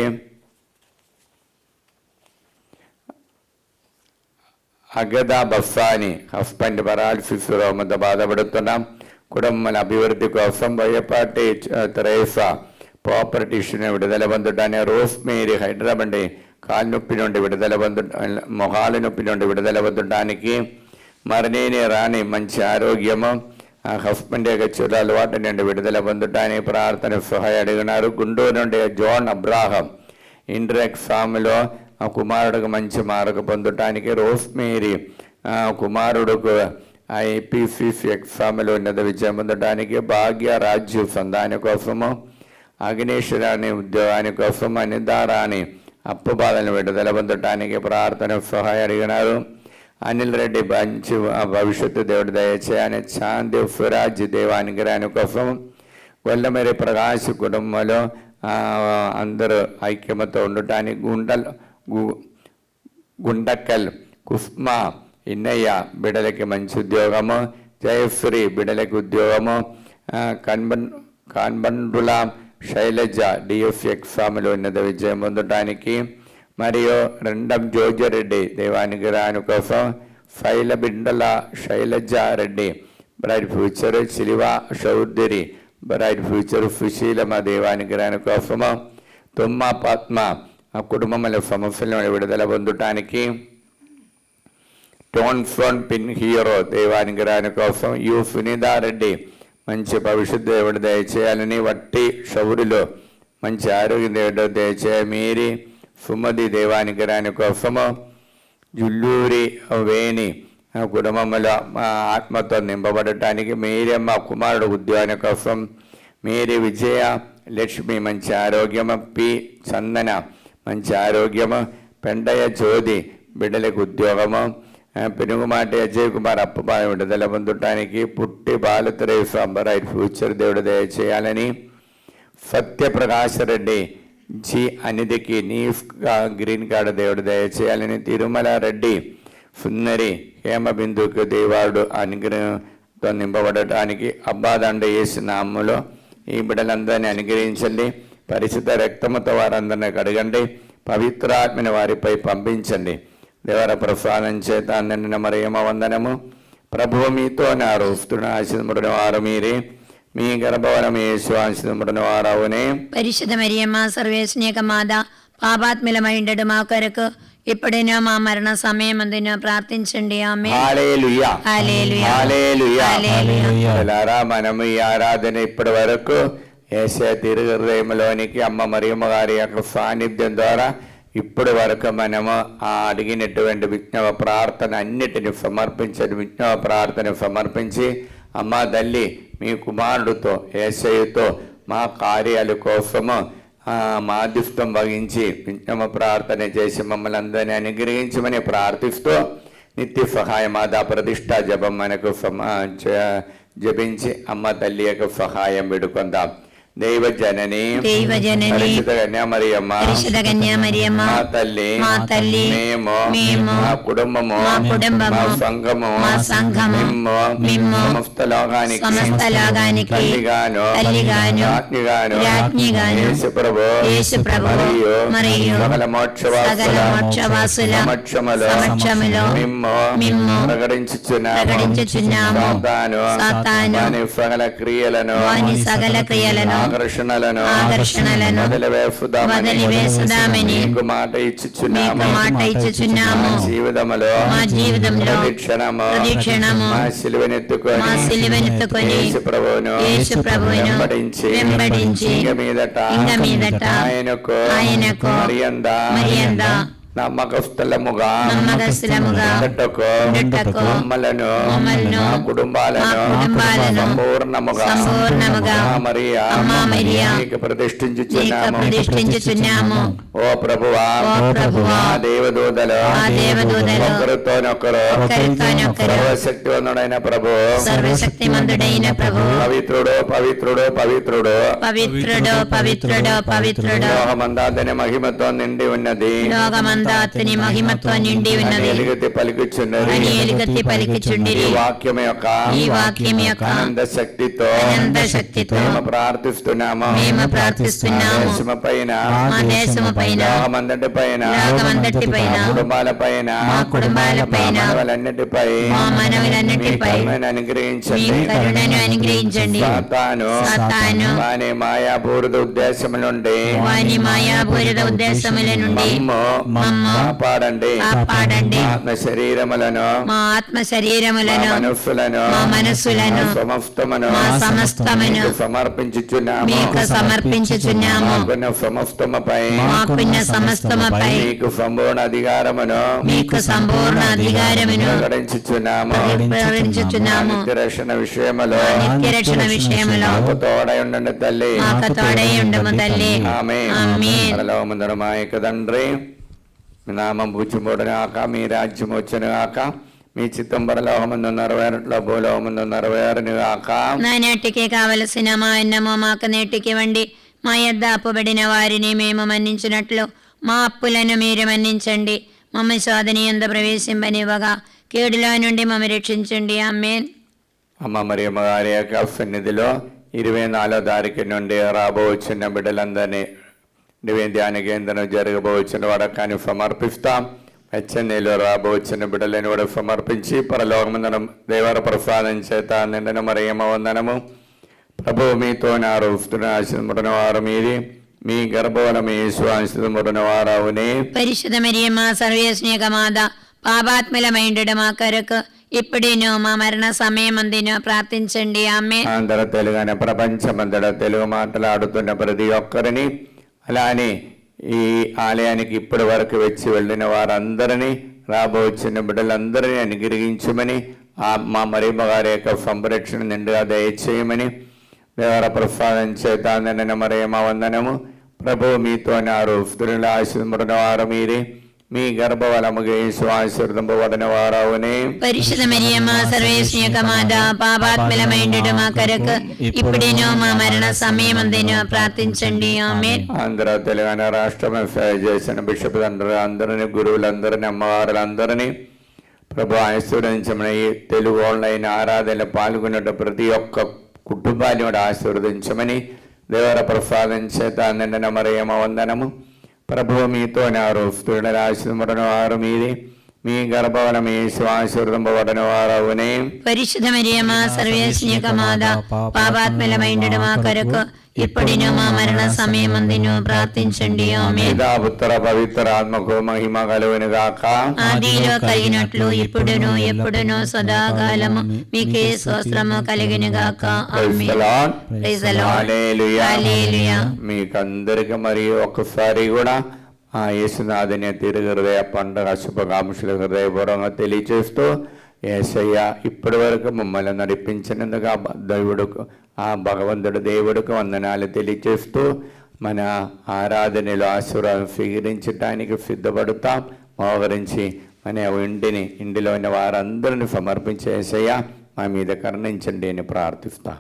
అగదా బస్సాని హస్బెండ్ పరాలసిస్ రోగంతో బాధపడుతున్నాం. కుటుంబాల అభివృద్ధి కోసం బోయపాటి తెరేసా ప్రాపర్టీ ఇష్యూని విడుదల పొందటానికి, రోస్ మేరీ హైదరాబాద్ కాలు నొప్పి నుండి విడుదల మొహాల నొప్పి నుండి విడుదల పొందటానికి, మరినేని రాని మంచి ఆరోగ్యము, హస్బెండ్ యొక్క చెడు అలవాటు నుండి విడుదల పొందటానికి ప్రార్థన సహాయ అడిగినారు. గుంటూరు నుండి జాన్ అబ్రాహం ఇండైరెక్ట్ ఫామ్లో ఆ కుమారుడికి మంచి మార్గం పొందటానికి, రోస్ మేరీ కుమారుడుకు ఐపీసీసీ ఎగ్జామ్లో ఉన్నత విజయం పొందటానికి, భాగ్య రాజ్య సంధాని కోసము, అగ్నేశ్వరాని ఉద్యోగాని కోసం, అనిదారాని అప్పు బాధలను విడుదల పొందటానికి ప్రార్థన సహాయ అడిగినారు. అనిల్ రెడ్డి మంచి భవిష్యత్తు దేవుడు దయచేయని, చాంద్ ఫిరాజ్ దేవానుగ్రహాని కోసం, గొల్లమరి ప్రకాశ్ కుటుంబంలో అందరూ ఐక్యమతో ఉండటానికి, గుండక్కల్ కుస్మా ఇన్నయ్య బిడ్డలకి మంచి ఉద్యోగము, జయశ్రీ బిడ్డలకి ఉద్యోగము, కన్బండుల శైలజ డిఎఫ్ ఎగ్జామ్లో ఉన్నత విజయం పొందటానికి, మరియు రెండం జోజరెడ్డి దేవానుగ్రహాని కోసం, శైల బిండల శైలజ రెడ్డి బ్రైట్ ఫ్యూచర్, శిలివా చౌదరి బ్రైట్ ఫ్యూచర్, సుశీలమ దేవానుగ్రహాని కోసము, తుమ్మ పద్మ ఆ కుటుంబంలో సమస్యలను విడుదల పొందటానికి, టోన్ఫోన్ పిన్ హీరో దేవానుగ్రహాని కోసం, యు సునీతారెడ్డి మంచి భవిష్యత్తు దేవుడు దయచేయాలని, వట్టి శౌరిలో మంచి ఆరోగ్యం దేవుడు దయచేయ, మీరి సుమది దేవానుగ్రహాని కోసము, జుల్లూరి వేణి కుటుంబంలో ఆత్మతో నింపబడటానికి, మీరమ్మ కుమారుడు ఉద్యోగాని కోసం, మీరి విజయ లక్ష్మి మంచి ఆరోగ్యము, పి చందన మంచి ఆరోగ్యము, పెండయ్య జ్యోతి బిడ్డలకు ఉద్యోగము, పెనుగుమాటి అజయ్ కుమార్ అప్పబాయి విడుదల పొందటానికి, పుట్టి బాలతరేసు అంబరాయి ఫ్యూచర్ దేవుడు దయచేయాలని, Satyaprakash Reddy G అనిధికి నీఫ్ green card దేవుడు దయచేయాలని, తిరుమల రెడ్డి సుందరి హేమబిందుకు దేవాడు అనుగ్రహంతో నింపబడటానికి, అబ్బాదండ వేసిన అమ్ములో ఈ బిడ్డలందరినీ అనుగ్రహించండి. పరిశుద్ధ రక్తముతో వారందరినీ కడగండి. పవిత్రాత్మని వారిపై పంపించండి. దేవర ప్రసాదం చేత నిన్న మరియమ్మ వందనము. ప్రభువు మీతో నారు, ఆశీర్వదించిన వారు మీరే, మీ గర్భవరం యేసు ఆశీర్వదించిన వారవునే. పరిశుద్ధ మరియమ్మ సర్వేశ్నేక మాత, పాపాత్ములమైండెడు మా కొరకు ఇప్పుడైనా మా మరణ సమయమందున ప్రార్థించండి. ఆమేన్. హల్లెలూయా. హల్లెలూయా. హల్లెలూయా. హల్లెలూయా. పిల్లారా, మనము ఈ ఆరాధన ఇప్పటి వరకు యేసయ్య తిరుహృదయంలోనికి అమ్మ మరియమ్మ గారి యొక్క సాన్నిధ్యం ద్వారా ఇప్పటి వరకు మనము ఆ అడిగినటువంటి విజ్ఞాప ప్రార్థన అన్నిటిని సమర్పించని విజ్ఞాప ప్రార్థన సమర్పించి, అమ్మ తల్లి మీ కుమారుడితో యేసయ్యతో మా కార్యాల కోసము మాధ్యస్థం వహించి విజ్ఞాప ప్రార్థన చేసి మమ్మల్ని అందరినీ అనుగ్రహించమని ప్రార్థిస్తూ నిత్య సహాయం ఆదా ప్రతిష్ఠా జపం మనకు జపించి అమ్మ తల్లి యొక్క సహాయం విడుకుందాం. దైవజనని పరిశుద్ధ కన్యామరియమ్మ మా తల్లి మేము మా కుటుంబము మా సంఘము మిమ్ము సమస్త లోకానికి తల్లిగాను రాజ్ఞిగాను యేసు ప్రభు మరియు సకల మోక్షవాసుల సమక్షములో మిమ్ము ప్రకటించుచున్నాము. సాతాను సకల క్రియలను ఆకర్షణలను వదిలివేసుదామని మీకు మాట ఇచ్చుచున్నాము. మా జీవితంలో ప్రతి క్షణము మా సిలువనెత్తుకొని యేసు ప్రభువును వెంబడించి ఇంక మీదట ఆయనకు మరియంద నమ్మకస్తులముగా మమ్మలను మా కుటుంబాలను సంపూర్ణముగా మరియా నీకు ప్రతిష్ఠించుచున్నాము. ఓ ప్రభువా మా దేవదూతలు ఒకరితోనొకరు సర్వశక్తిమంతుడైన ప్రభు పవిత్రుడు పవిత్రుడు పవిత్రుడు పవిత్రుడు పవిత్రుడు పవిత్రుడు లోకమందాతని మహిమతో నిండి ఉన్నది అతని మహిమతో నిండి ఉన్నది ఎలుగెత్తి పలికిచుండిరి. ఈ వాక్యం యొక్క అనంత శక్తితో మేము ప్రార్థిస్తున్నాము. మా దేశము పైన లోకమంతటిపైన మా కుటుంబాలపైన మా మనవులన్నిటిపై కరుణను అనుగ్రహించండి. సాతాను వాని మాయాపూరిత ఉద్దేశముల నుండి కాపాడండి. ఆత్మ శరీరములను మా మనస్సులను సమస్తమును సమర్పించుచున్నాము. సమస్తముపై మీకు సంపూర్ణ అధికారమును ప్రకటించుచున్నాము. నిత్యరక్షణ విషయములో తోడై ఉండండి తల్లి. ఆమేన్. పరలోకమందున్న మా యొక్క తండ్రి, మీ నామం పూజింపబడుగాక, మీ రాజ్యం వచ్చునుగాక, మీ చిత్తం పరలోకమందు నెరవేరట్ల భూలోకమందు నెరవేరునుగాక. నానాటికి కావలసిన మా అన్నము మాకు నేటికివ్వండి. మా యొద్ద అప్పుబడిన వారిని మేము మన్నించినట్లు మా అప్పులను మీరు మన్నించండి. మమ్మ శోధన యందు ప్రవేశింపనివ్వగా కీడులో నుండి మమ్మ రక్షించండి. ఆమేన్. అమ్మ మరియమ్మ గారి యొక్క సన్నిధిలో 24వ తారీఖు నుండి రాబోచున్న బిడ్డలందరినీ ధ్యాన కేంద్రం జరగబోచిన వడకాన్ని సమర్పిస్తాం. హెచ్ఎన్ఏలో రాబోచిన బిడ్డలను కూడా సమర్పించి పరలోకమందనం దేవర ప్రసాదం చేత నిండిన మరియమ్మ వందనము. ప్రభువు మీతో ఆరోపిస్తున్న వారు మీది, మీ గర్భవన మీ శ్వాసముడిన వారవునే. పరిశుద్ధ మరియమ్మ సర్వేశ్వనిక మాత పాపాత్ములమైండు మా కొరకు ఇప్పుడేను మా మరణ సమయమందును ప్రార్థించండి. ఆమేన్. అందరూ తెలుగునే ప్రపంచమంతటా తెలుగు మాట్లాడుతున్న ప్రతి ఒక్కరిని, అలానే ఈ ఆలయానికి ఇప్పటి వరకు వచ్చి వెళ్ళిన వారందరినీ, రాబోచిన బిడ్డలందరినీ అనుగ్రహించమని, మా మరియమ్మ గారి యొక్క సంరక్షణ నిండుగా దయచేయమని దేవర ప్రసాదం చేత నిన్న మరియమ్మ వందనము. ప్రభువు మీతో స్త్రీల ఆశీర్వదించిన వారు మీరే, మీ గర్భవలముగా ఆశీర్వదింపబడిన వారవునే. పరిశుద్ధ మరియమ్మ సర్వేశ్వనిక మాత పాపాత్ములమైండు మా కొరకు ఇప్పుడేను మా మరణ సమయమందును ప్రార్థించండి. ఆమేన్. ఆంధ్ర తెలంగాణ రాష్ట్రం చేసిన బిషప్ అందరినీ, గురువులందరినీ, అమ్మవారులందరినీ ప్రభు ఆశీర్వదించమని, తెలుగు ఆన్లైన్ ఆరాధనలో పాల్గొన్న ప్రతి ఒక్క కుటుంబాన్ని కూడా ఆశీర్వదించమని దేవర ప్రసాదం చేత నిన్న మరియమ్మ వందనము. ప్రభువు మీతో స్త్రీల ఆశీర్వదించిన వారు మీరే, మీ గర్భవన మీ ఆశీర్వదింపబడిన వారవునే. పరిశుద్ధ మరియమ్మ సర్వేశ్వనిక మాత పాపాత్ములమైండు మా కొరకు ఇప్పుడును మా మరణ సమయమందును ప్రార్థించండి. ఆమేన్. ఉత్తర పవిత్ర ఆత్మకు మహిమ కలుగును గాక. ఆదిలో కలిగినట్లు ఇప్పుడును ఎప్పుడును సదాకాలము మీకే స్తోత్రము కలుగును గాక. ఆమేన్. హల్లెలూయా. మీకందరికి మరియు ఒకసారి కూడా ఆ యేసునాథుని తిరుగు హృదయ పండుగ శుభాకాంక్షలు హృదయపూర్వకంగా తెలియచేస్తూ యేసయ్య ఇప్పటి వరకు మమ్మల్ని నడిపించినందుకు ఆ భగవంతుడు దేవుడికి వందనాలు తెలియచేస్తూ మన ఆరాధనలో ఆశీర్వాదం స్వీకరించడానికి సిద్ధపడతాం. మోకరించి మన ఇంటిలో ఉన్న వారందరిని సమర్పించే యేసయ్య మా మీద కరుణించండి అని ప్రార్థిస్తాం.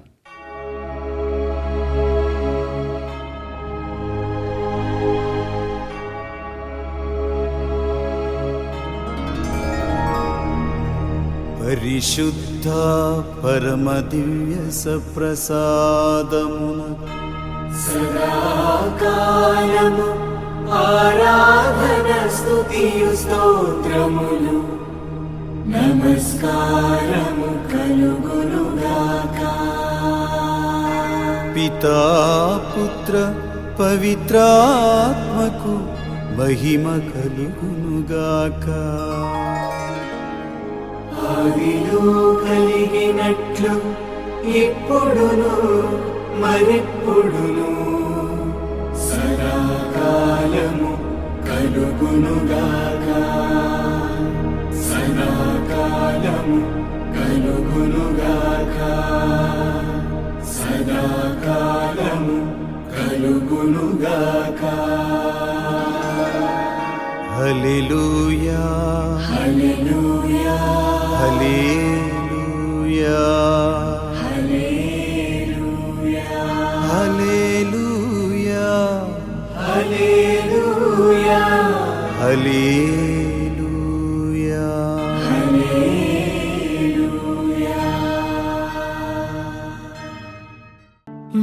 పరిశుద్ధ పరమ దివ్య సప్రసాదమున సదాకాలము ఆరాధన స్తుతియు స్తోత్రములు నమస్కారము కలుగునుగాక. పితా పుత్ర పవిత్రాత్మకు మహిమ కలుగునుగాక. ఆదిలో కలిగినట్లు ఇప్పుడును మరెప్పుడును సదాకాలము కలుగునుగాక. సదాకాలము కలుగునుగాక. సదాకాలము కలుగునుగాక. హల్లెలూయా హల్లెలూయా హల్లెలూయా హల్లెలూయా హల్లెలూయా హల్లెలూయా హల్లెలూయా.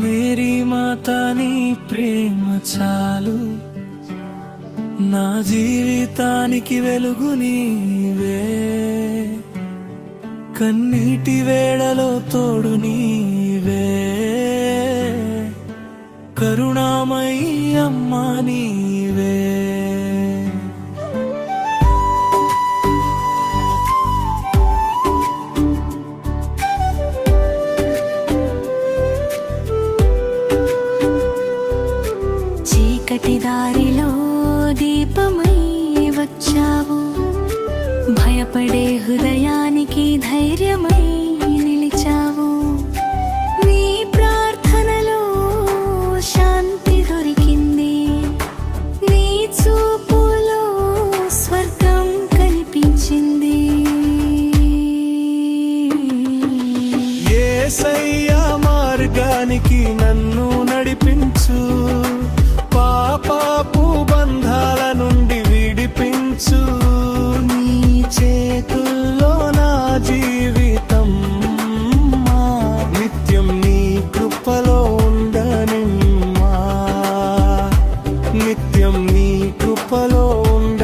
మేరీ మాతా నీ ప్రేమ చాలు, నా జీవితానికి వెలుగు నీవే, కన్నీటి వేళలో తోడు నీవే, కరుణామయి అమ్మా నీవే. చీకటి దారిలో దీపమై వచ్చావు, భయపడే హృదయానికి ధైర్యమై నిలిచావు. నీ ప్రార్థనలో శాంతి దొరికింది, నీ చూపులో స్వర్గం కనిపించింది. యేసయ్యా మార్గానికి నన్ను నడిపించు, పాపపు బంధాల నుండి విడిపించు. నీ చేతుల్లో నా జీవితం, నిత్యం నీ కృపలో ఉండనిమ్మా, నిత్యం నీ కృపలో ఉండ